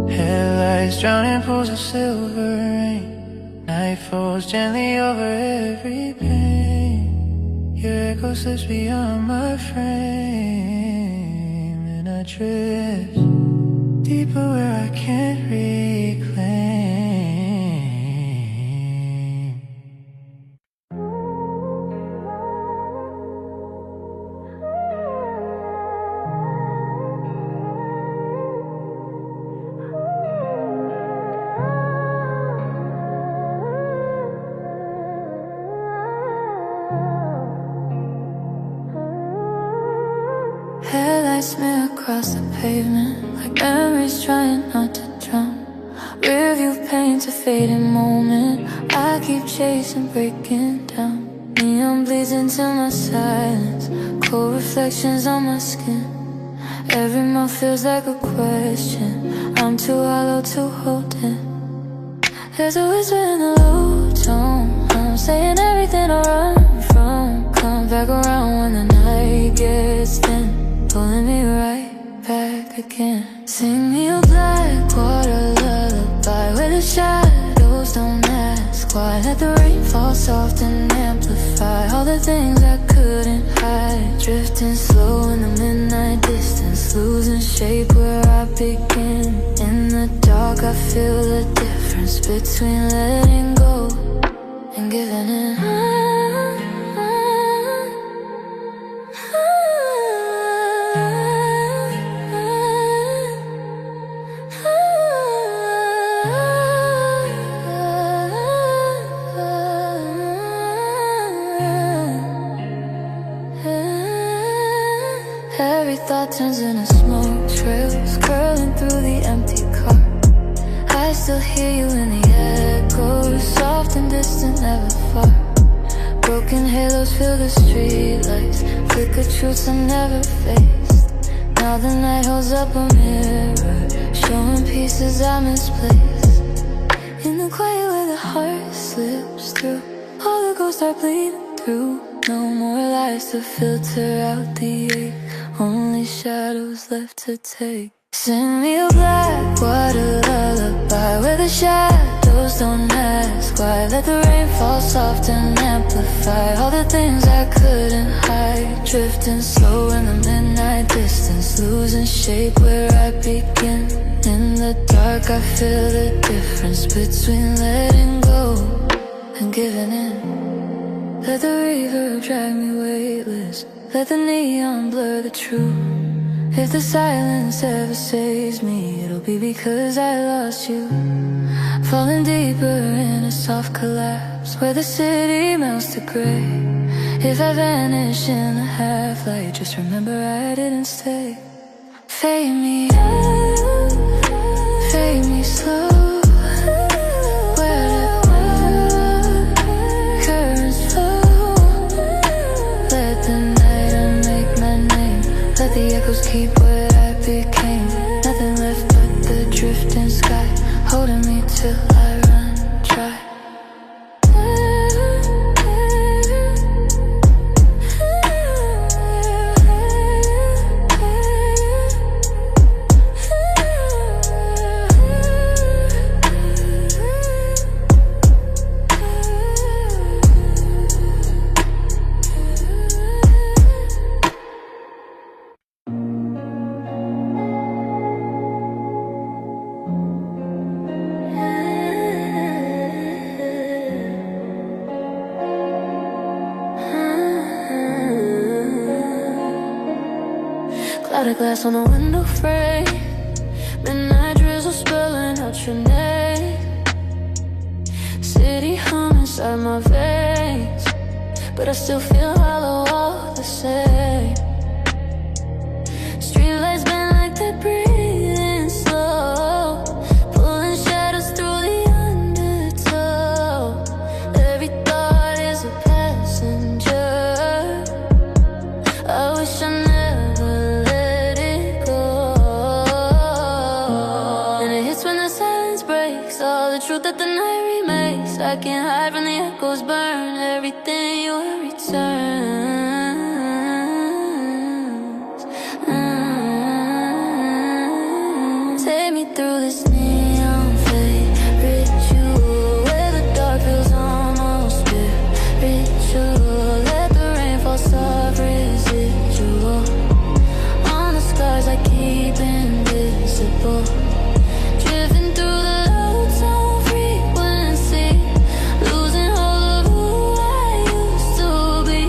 Speaker 1: Headlights drowning pools of silver rain, night falls gently over every pain. Your echo slips beyond my frame, and I drift deeper where I can't reclaim.
Speaker 3: Headlights smear across the pavement, like memories trying not to drown. Rearview paints a fading moment, I keep chasing, breaking down. Neon bleeds into my silence, cold reflections on my skin. Every mouth feels like a question, I'm too hollow to hold in. There's a whisper in the low tone, I'm saying everything I run from. Come back around when the night gets thin, pulling me right back again. Sing me a black water lullaby where the shadows don't ask why. Let the rain fall soft and amplify all the things I couldn't hide. Drifting slow in the midnight distance, losing shape where I begin. In the dark I feel the difference between letting go and giving in. Every thought turns into smoke trails, curling through the empty car. I still hear you in the echoes, soft and distant, never far. Broken halos fill the streetlights, flicker truths I never faced. Now the night holds up a mirror, showing pieces I misplaced. In the quiet where the heart slips through, all the ghosts are bleeding through. No more lies to filter out the ache, only shadows left to take. Sing me a black water lullaby where the shadows don't ask why. Let the rain fall soft and amplify all the things I couldn't hide. Drifting slow in the midnight distance, losing shape where I begin. In the dark I feel the difference between letting go and giving in. Let the reverb drag me weightless, let the neon blur the truth. If the silence ever saves me, it'll be because I lost you. Falling deeper in a soft collapse, where the city melts to gray. If I vanish in the half-light, just remember I didn't stay. Fade me out, fade me slow. Let the echoes keep what I became. Nothing left but the drifting sky, holding me till I run dry. Clouded glass on the window frame, midnight drizzle spilling out your name. City hum inside my veins. but I still feel hollow all the same. Streetlights been like they're breathing slow, pulling shadows through the undertow. Every thought is a passenger. I wish I never let it go. And it hits when the silence breaks, all the truth that the night remakes. I can't hide from the echoes, burn everything you returns. Take me through this neon fade ritual, where the dark feels almost spiritual. Let the rain fall soft, residual on the scars I keep invisible. Drifting through the loads on frequency, losing hold of who I used to be.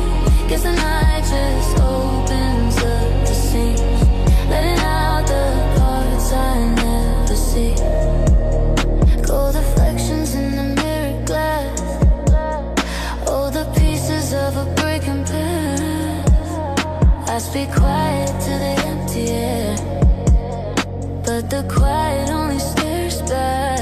Speaker 3: Guess the night just opens up the seams, letting out the parts I never see. Gold reflections in the mirror glass, all the pieces of a breaking path. I speak quiet to the empty air, but the quiet only stares back.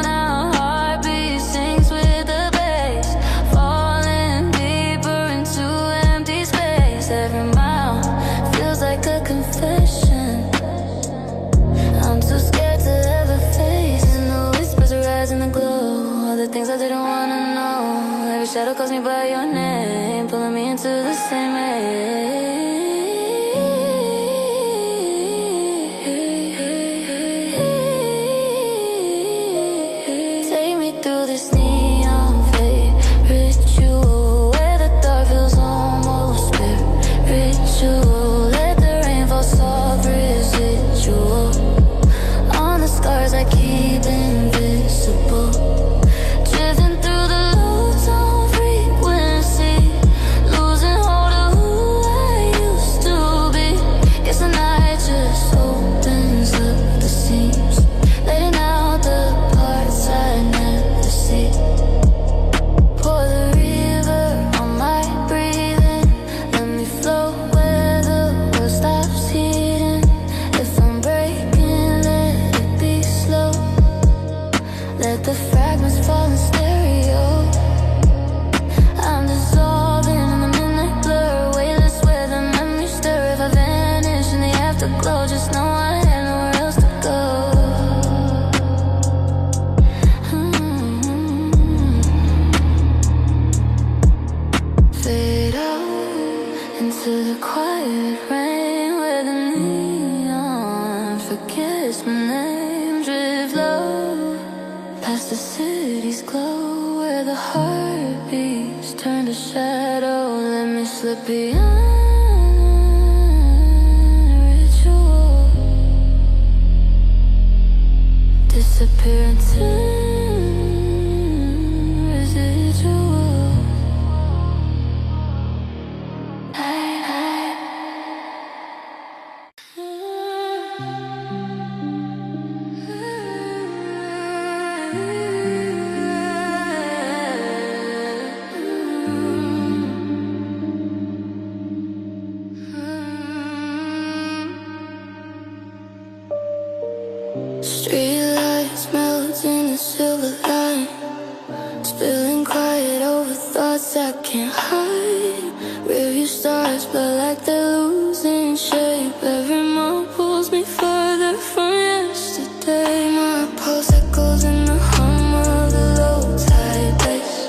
Speaker 3: Now heartbeat sings with the bass, falling deeper into empty space. Every mile feels like a confession I'm too scared to ever face. And the whispers arise in the glow, all the things I didn't wanna know. Every shadow calls me by your name, pulling me into the same Take me through this neon fade ritual, where the dark feels almost spiritual. Let the rain fall soft, residual on the scars I keep invisible. Drifting through the loads on frequency, losing hold of who I used to be. Guess the night just opens up the seams, letting out the parts I never see. Pour the river on my breathing, let me float where the world stops heating. If I'm breaking, let it be slow. Let the fragments fall in stereo. I'm dissolving in the midnight blur, weightless where the memories stir. If I vanish in the afterglow, just know I had nowhere else to go. Fade out into the quiet rain, where the neon forgets my name. Drift low past the city's glow, where the heartbeats turn to shadow. Let me slip beyond ritual, disappear into residual. Streetlights melt in the silver light, spilling quiet over thoughts I can't hide. Rearview stars blur like they're losing shape. Every move pulls me further from yesterday. My pulse echoes in the hum of the low tide bass.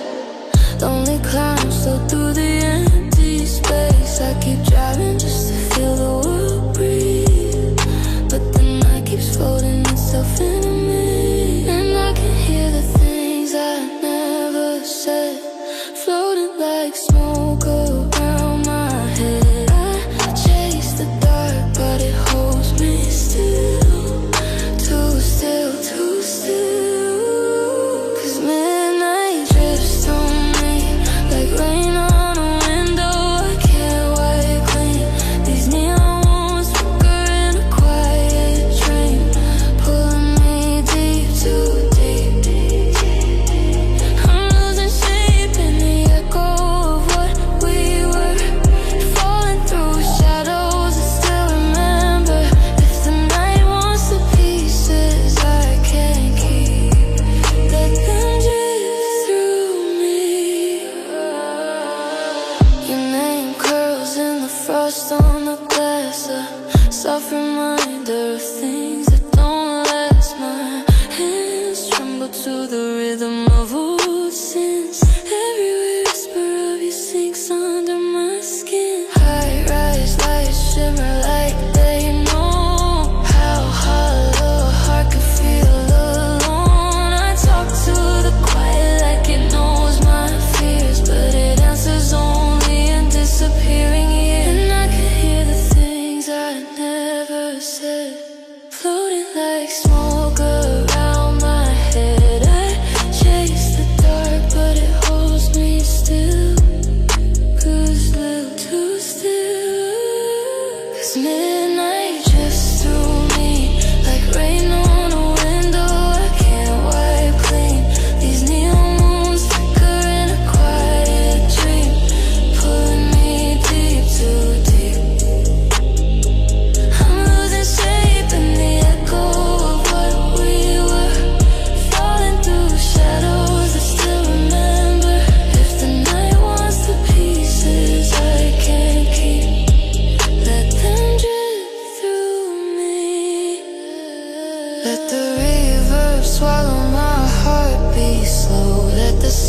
Speaker 3: Lonely climb slow through the empty space. I keep driving just to feel the world breathe, but the night keeps folding itself into me. And I can hear the things I never said, floating like smoke around my head. I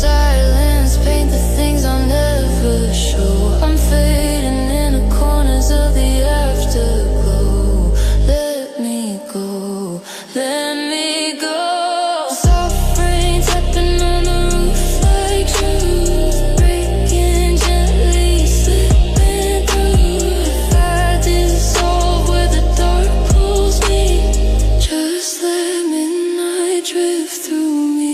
Speaker 3: silence paint the things I'll never show. I'm fading in the corners of the afterglow. Let me go, let me go. Soft rain tapping on the roof like truth, breaking gently, slipping through. If I dissolve where the dark pulls me, just let midnight drift through me.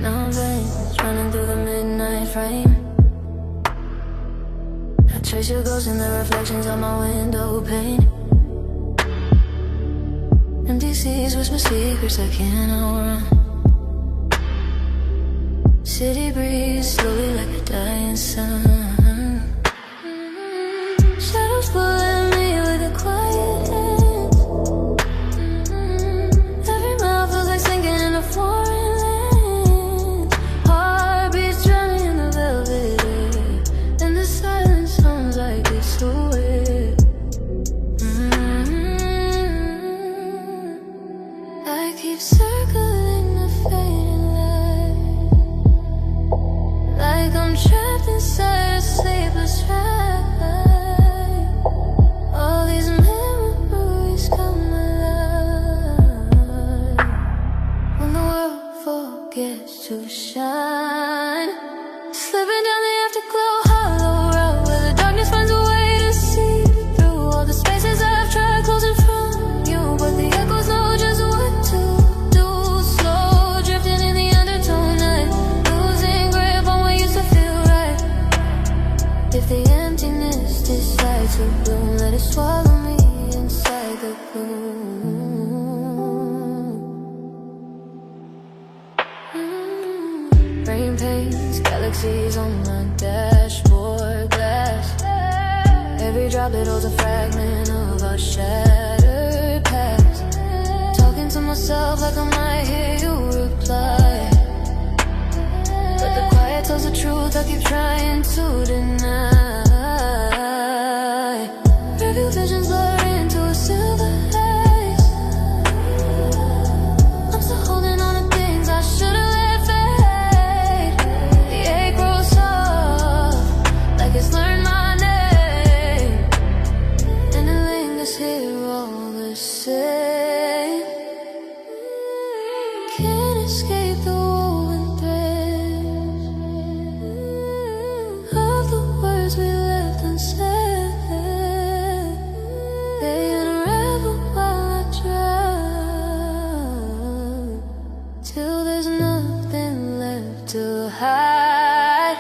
Speaker 3: Now veins running through the midnight frame. I trace your ghost in the reflections on my window pane. Empty seas whisper secrets I can't outrun. City breeze slowly like a dying sun. Shadows pulling me with a quiet hand. Every mile feels like sinking in a foreign land. Heartbeats drowning in the velvet air, and the silence sounds like it's so weird. I keep circling the fading light, like I'm trapped inside a sleepless ride. All these memories come alive when the world forgets to shine. Slipping down the afterglow hollow road where the darkness finds a way to see through all the spaces I've tried closing from you, but the echoes know just what to do. Slow drifting in the undertone night, losing grip on what used to feel right. If the emptiness decides to bloom, let it swallow me inside the gloom. Rain paints galaxies on my dashboard glass. Every droplet holds a fragment of our shattered past. Talking to myself like I might hear you reply, but the quiet tells the truth I keep trying to deny. Review visions blur into a silver haze. I'm still holding on to things I should've let fade. The ache grows soft, like it's learned my name, and it lingers here all the same. Can't escape the woven threads of the words we left unsaid. They unravel while I drown, till there's nothing left to hide.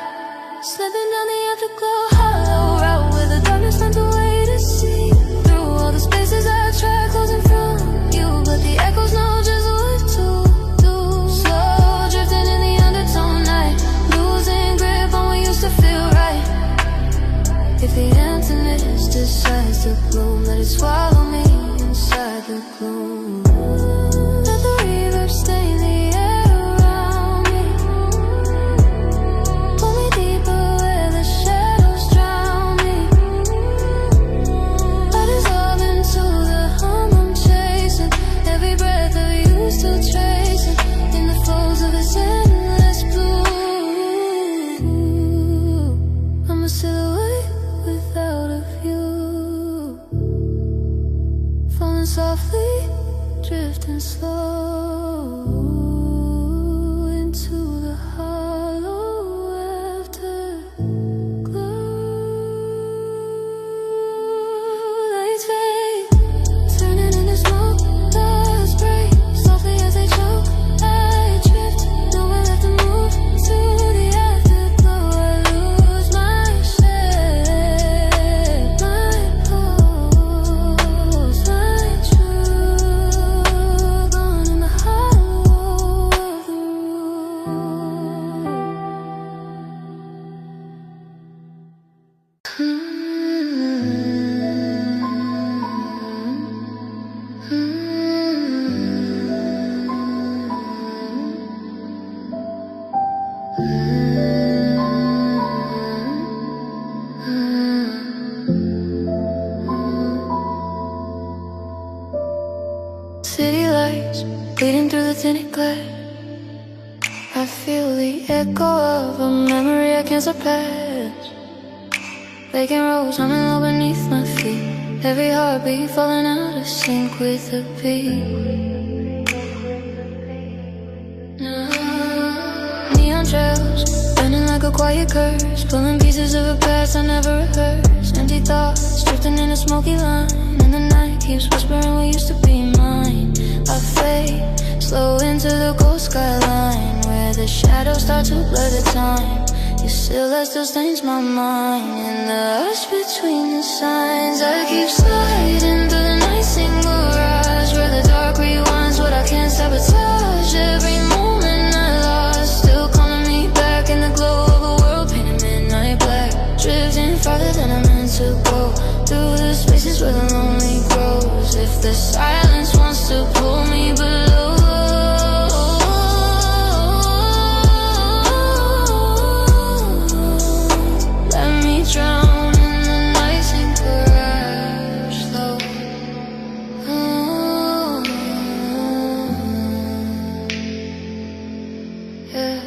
Speaker 3: Slipping down the afterglow hollow route where the darkness finds a way to see through all the spaces I've tried closing from you, but the echoes know just what to do. Slow drifting in the undertone night, losing grip on what used to feel right. If the emptiness decides to bloom, let it swallow me inside the gloom. Let the reverb stain the air around me, pull me deeper where the shadows drown me. I dissolve into the hum I'm chasing, every breath of you still tracing in the folds of this endless blue. I'm a silhouette without a view, falling softly, drifting slow into the hollow afterglow. Lights fade, turning into smoke, clouds break softly as they choke. I drift, nowhere left to move to the afterglow. I lose my shape, my pulse. bleeding through the tinted glass. I feel the echo of a memory I can't surpass. Vacant roads humming low beneath my feet, every heartbeat falling out of sync with the beat. Neon trails, burning like a quiet curse, pulling pieces of a past I never rehearsed. Empty thoughts, drifting in a smoky line, and the night keeps whispering what used to be mine. I fade, slow into the cold skyline, where the shadows start to blur the time. Your silhouette still stains my mind. In the hush between the signs, I keep sliding through the night single rise, where the dark rewinds what I can't sabotage. Every moment I lost, still calling me back in the glow of a world painted midnight black. Drifting farther than I'm meant to go, through the spaces where the lonely grows. If the silence wants to pull me below, drown in the nights and crash slow. Yeah.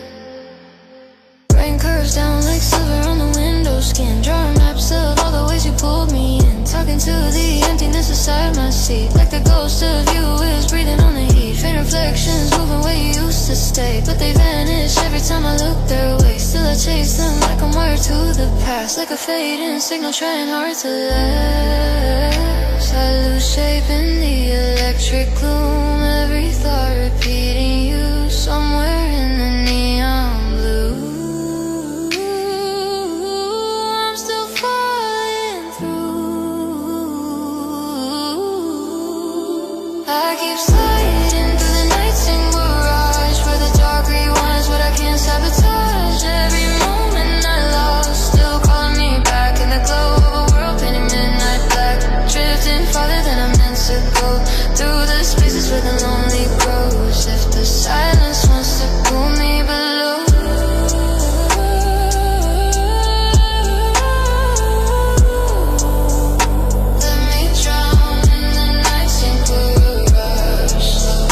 Speaker 3: Rain curves down like silver on the window skin, drawing maps of all the ways you pulled me in. Talking to the emptiness inside my seat, like the ghost of you is breathing on the heat. Faint reflections moving where you used to stay, but they vanish every time I look their way. Still I chase them like I'm wired to the past, like a fading signal trying hard to last. I lose shape in the electric gloom, every thought repeating you somewhere in the neon blue. I'm still falling through. I keep sliding through the night single rise, where the dark rewinds what I can't sabotage. Every moment I lost, still calling me back in the glow of a world painted midnight black. Drifting farther than I'm meant to go, through the spaces where the lonely grows. If the silence wants to pull me below, let me drown in the night single rush slow.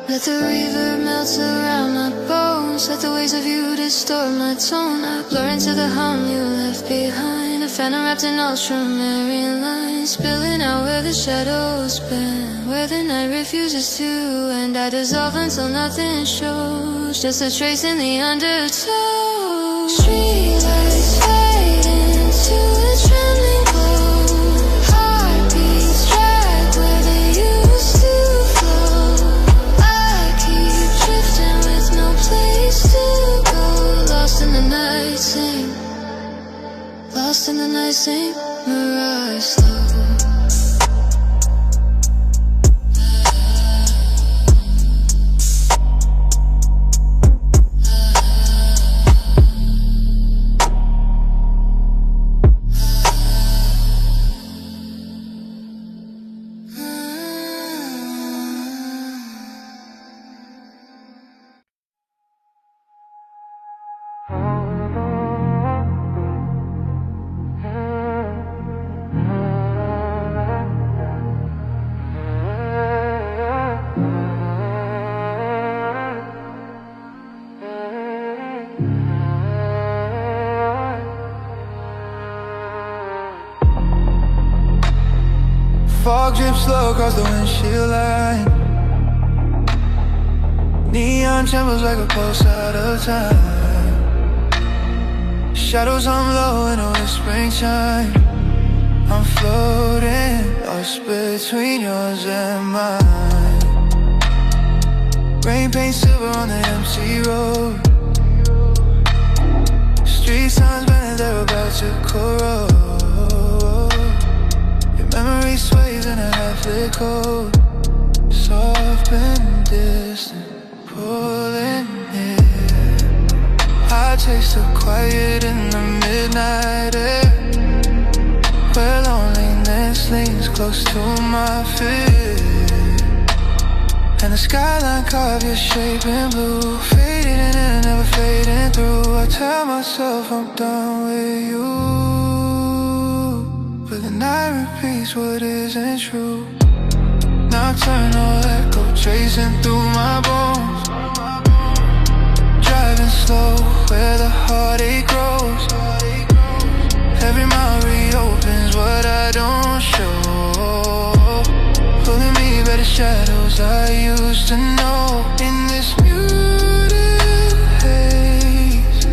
Speaker 3: Let the reverb melt around my bones, let the waves of you distort my tone. I blur into the hum you left behind, a phantom wrapped in ultramarine lines, spilling out where the shadows bend, where the night refuses to end. I dissolve until nothing shows, just a trace in the undertow. Streetlights fade into a trembling glow, heartbeats drag where they used to flow. I keep drifting with no place to go, lost in the night sing, lost in the night sing, mirage slow.
Speaker 1: Fog drips slow across the windshield line, neon trembles like a pulse out of time. Shadows hum low in a whispering chime. I'm floating, lost between yours and mine. Rain paints silver on the empty road, street signs bending, they're about to corrode. Memory sways in a half-lit cold, soft and distant, pulling near. I taste the quiet in the midnight air, where loneliness leans close to my fear. And the skyline carve your shape in blue, fading in and never fading through. I tell myself I'm done with you. but the night repeats what isn't true. Nocturnal echo chasing through my bones. Driving slow where the heartache grows. Every mile reopens what I don't show. Pulling me by the shadows I used to know. In this muted haze,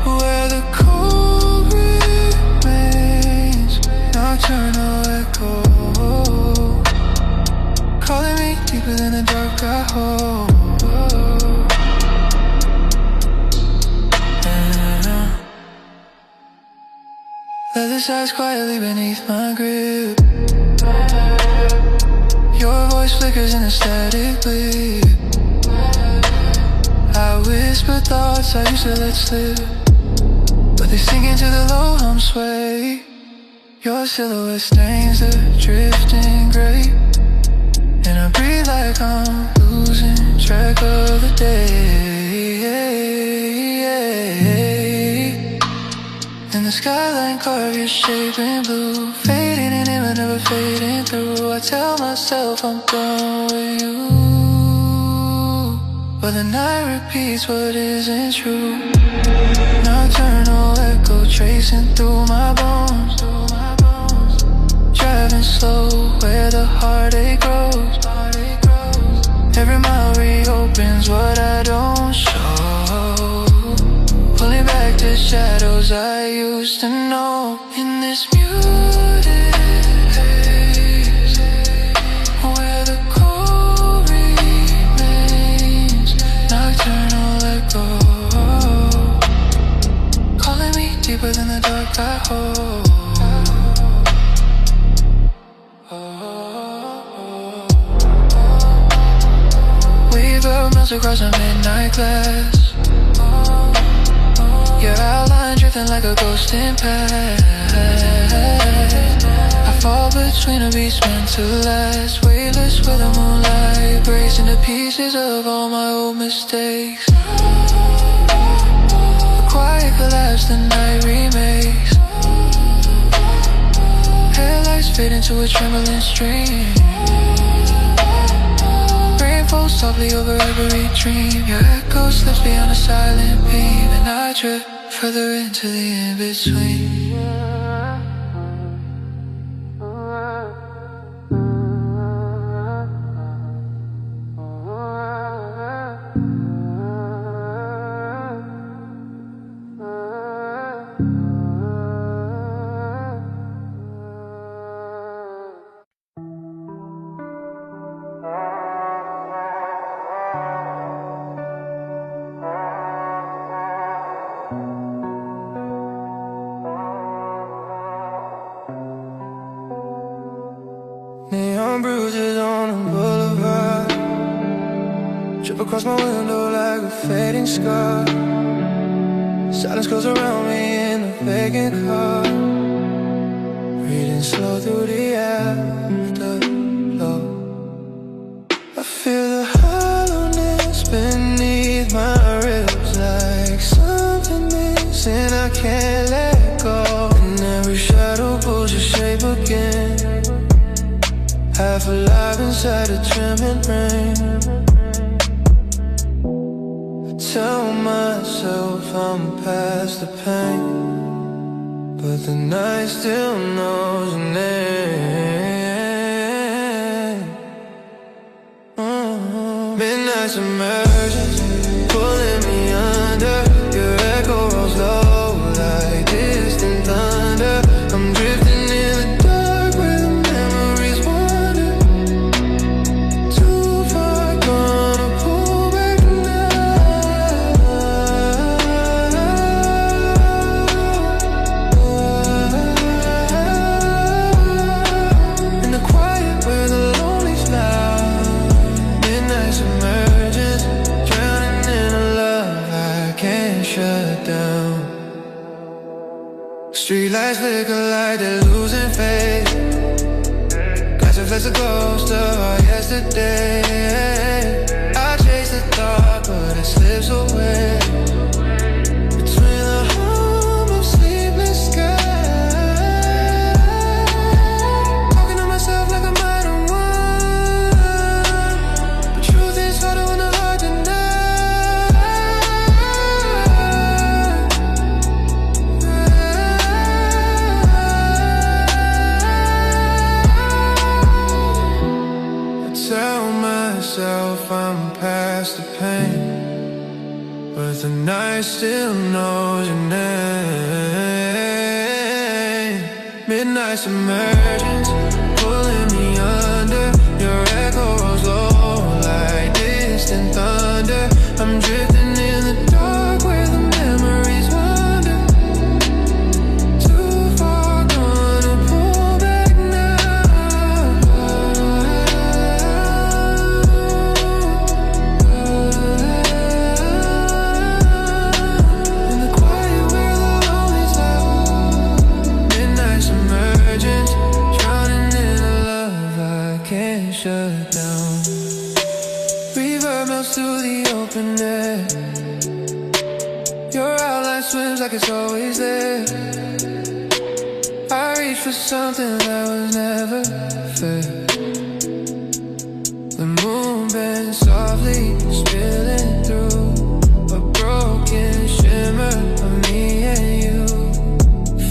Speaker 1: where the cold remains. Nocturnal echo calling me deeper than the dark I hold. Leather sighs quietly beneath my grip. Your voice flickers in a static blip. I whisper thoughts I used to let slip, but they sink into the low hum sway. Your silhouette stains the drifting gray, and I breathe like I'm losing track of the day. In the skyline, carve your shape in blue, fading in it but never fading through. I tell myself I'm done with you, but the night repeats what isn't true. Nocturnal echo tracing through my bones. Driving slow where the heartache grows. Every mile reopens what I don't show. Pulling back the shadows I used to know. In this muted haze, where the cold remains. Nocturnal echo calling me deeper than the dark I hold. Melts across a midnight glass. Your outline drifting like a ghost in past. I fall between a beast meant to last, weightless where the moonlight breaks into pieces of all my old mistakes. A quiet collapse the night remakes. Headlights fade into a trembling stream. Falls softly over every dream. Your echo slips beyond a silent beam, and I drift further into the in-between.
Speaker 2: Neon bruises on the boulevard, trip across my window like a fading scar. Silence goes around me in a vacant car, reading slow through the afterglow. I feel the hollowness beneath my ribs, like something missing I can't let go. And every shadow pulls your shape again, half alive inside a trembling rain. I tell myself I'm past the pain, but the night still knows your name. Midnight's emergence, pulling me under. Your echo rolls low like distant thunder. I'm drifting in the dark where the memories wander. Too far gonna pull back now. In the quiet where the lonely's loud. Midnight's emergence, drowning in a love I can't shut down. Streetlights flicker like they're losing faith. Glass reflects a ghost of our yesterday. I chase the thought, but it slips away between the hum of sleepless skies.
Speaker 1: but the night still knows your name. Midnight submergence, pulling me under. Your echo rolls low like distant thunder. I'm drifting in the dark where the memories wander. Too far gone to pull back now. In the quiet where the lonely's left. Midnight submergence, drowning in a love I can't shut down. Reverb melts through the open air. Your outline swims like it's always there. I reach for something that was never fair. The moon bends softly, spilling through a broken shimmer of me and you,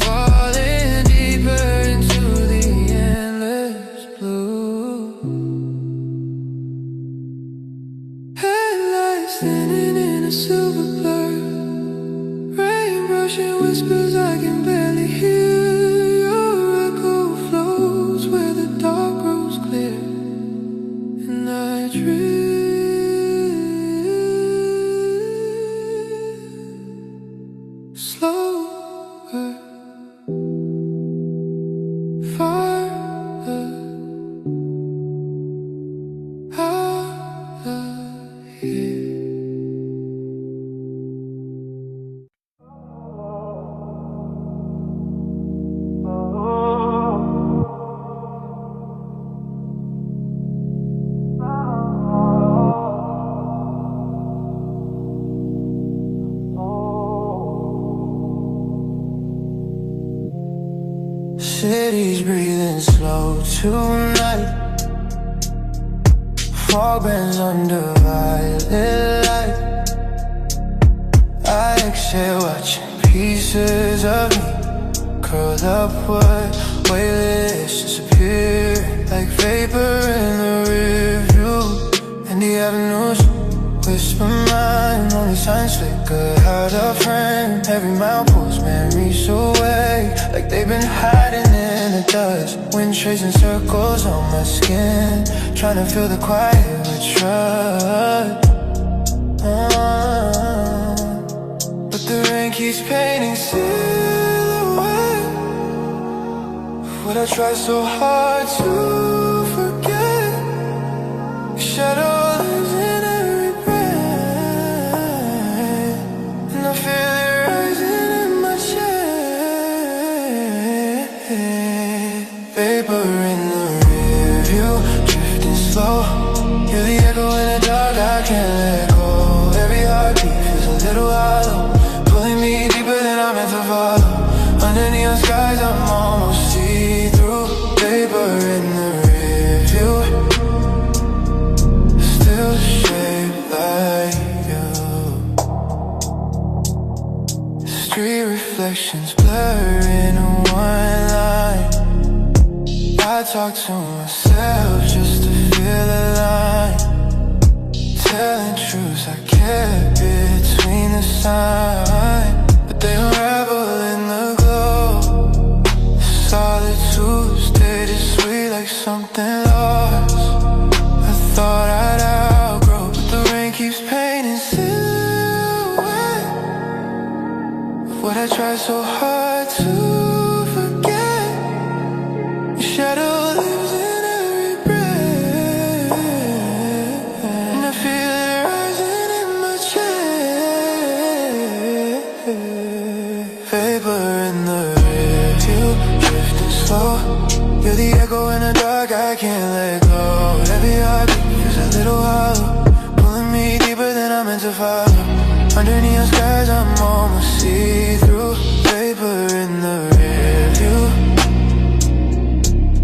Speaker 1: falling deeper into the endless blue. Headlights standing in a silver blur. Rain brushing whispers I can barely hear. Your echo flows where the dark grows clear, and I drift slower, farther out of here. City's breathing slow tonight. Fog bands under violet light. I exhale, watching pieces of me curled upward, weightless, disappear like vapor in the rearview. And the avenues whisper mine, only signs flicker out of frame. Every mile pulls memories away, like they've been hiding in the dust. Wind tracing circles on my skin, trying to feel the quiet with trust. But the rain keeps painting silhouette of what I try so hard to forget. Shadow lives in every breath, and I feel it rising in my chest. Vapor in the rear view, drifting slow. You're the echo in the dark, I can't let go. Every heartbeat feels a little hollow, pulling me deeper than I'm meant to follow. Under neon skies, I'm almost see-through. Vapor in the rear view, still shaped like you. Street reflections blur in one line. I talk to myself just to feel alive, telling truths I kept between the signs, but they unravel in the glow. Solitude stayed as sweet like something lost. I thought I'd outgrow, but the rain keeps painting silhouette of what I tried so hard to forget. Your shadow lives in every breath, and I feel it rising in my chest. Vapor in the rear view, drifting slow. You're the echo in the dark, I can't let go. Every heartbeat feels a little hollow, pulling me deeper than I'm meant to follow. Under neon skies, I'm almost see-through. Vapor in the rear view,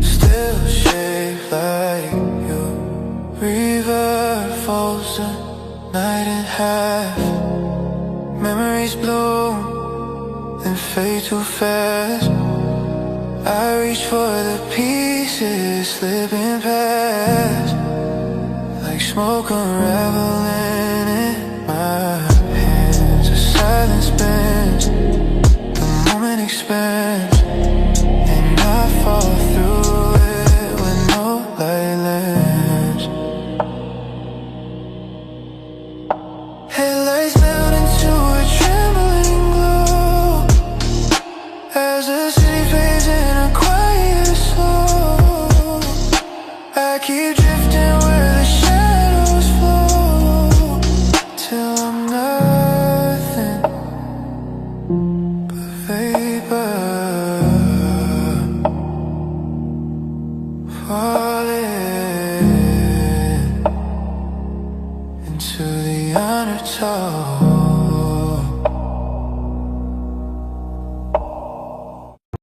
Speaker 1: still shaped like you. River falls the night in half. Memories bloom, then fade too fast. I reach for the pieces slipping past, like smoke unraveling in my hands. keep drifting where the shadows flow, till I'm nothing but vapor, falling into the undertow.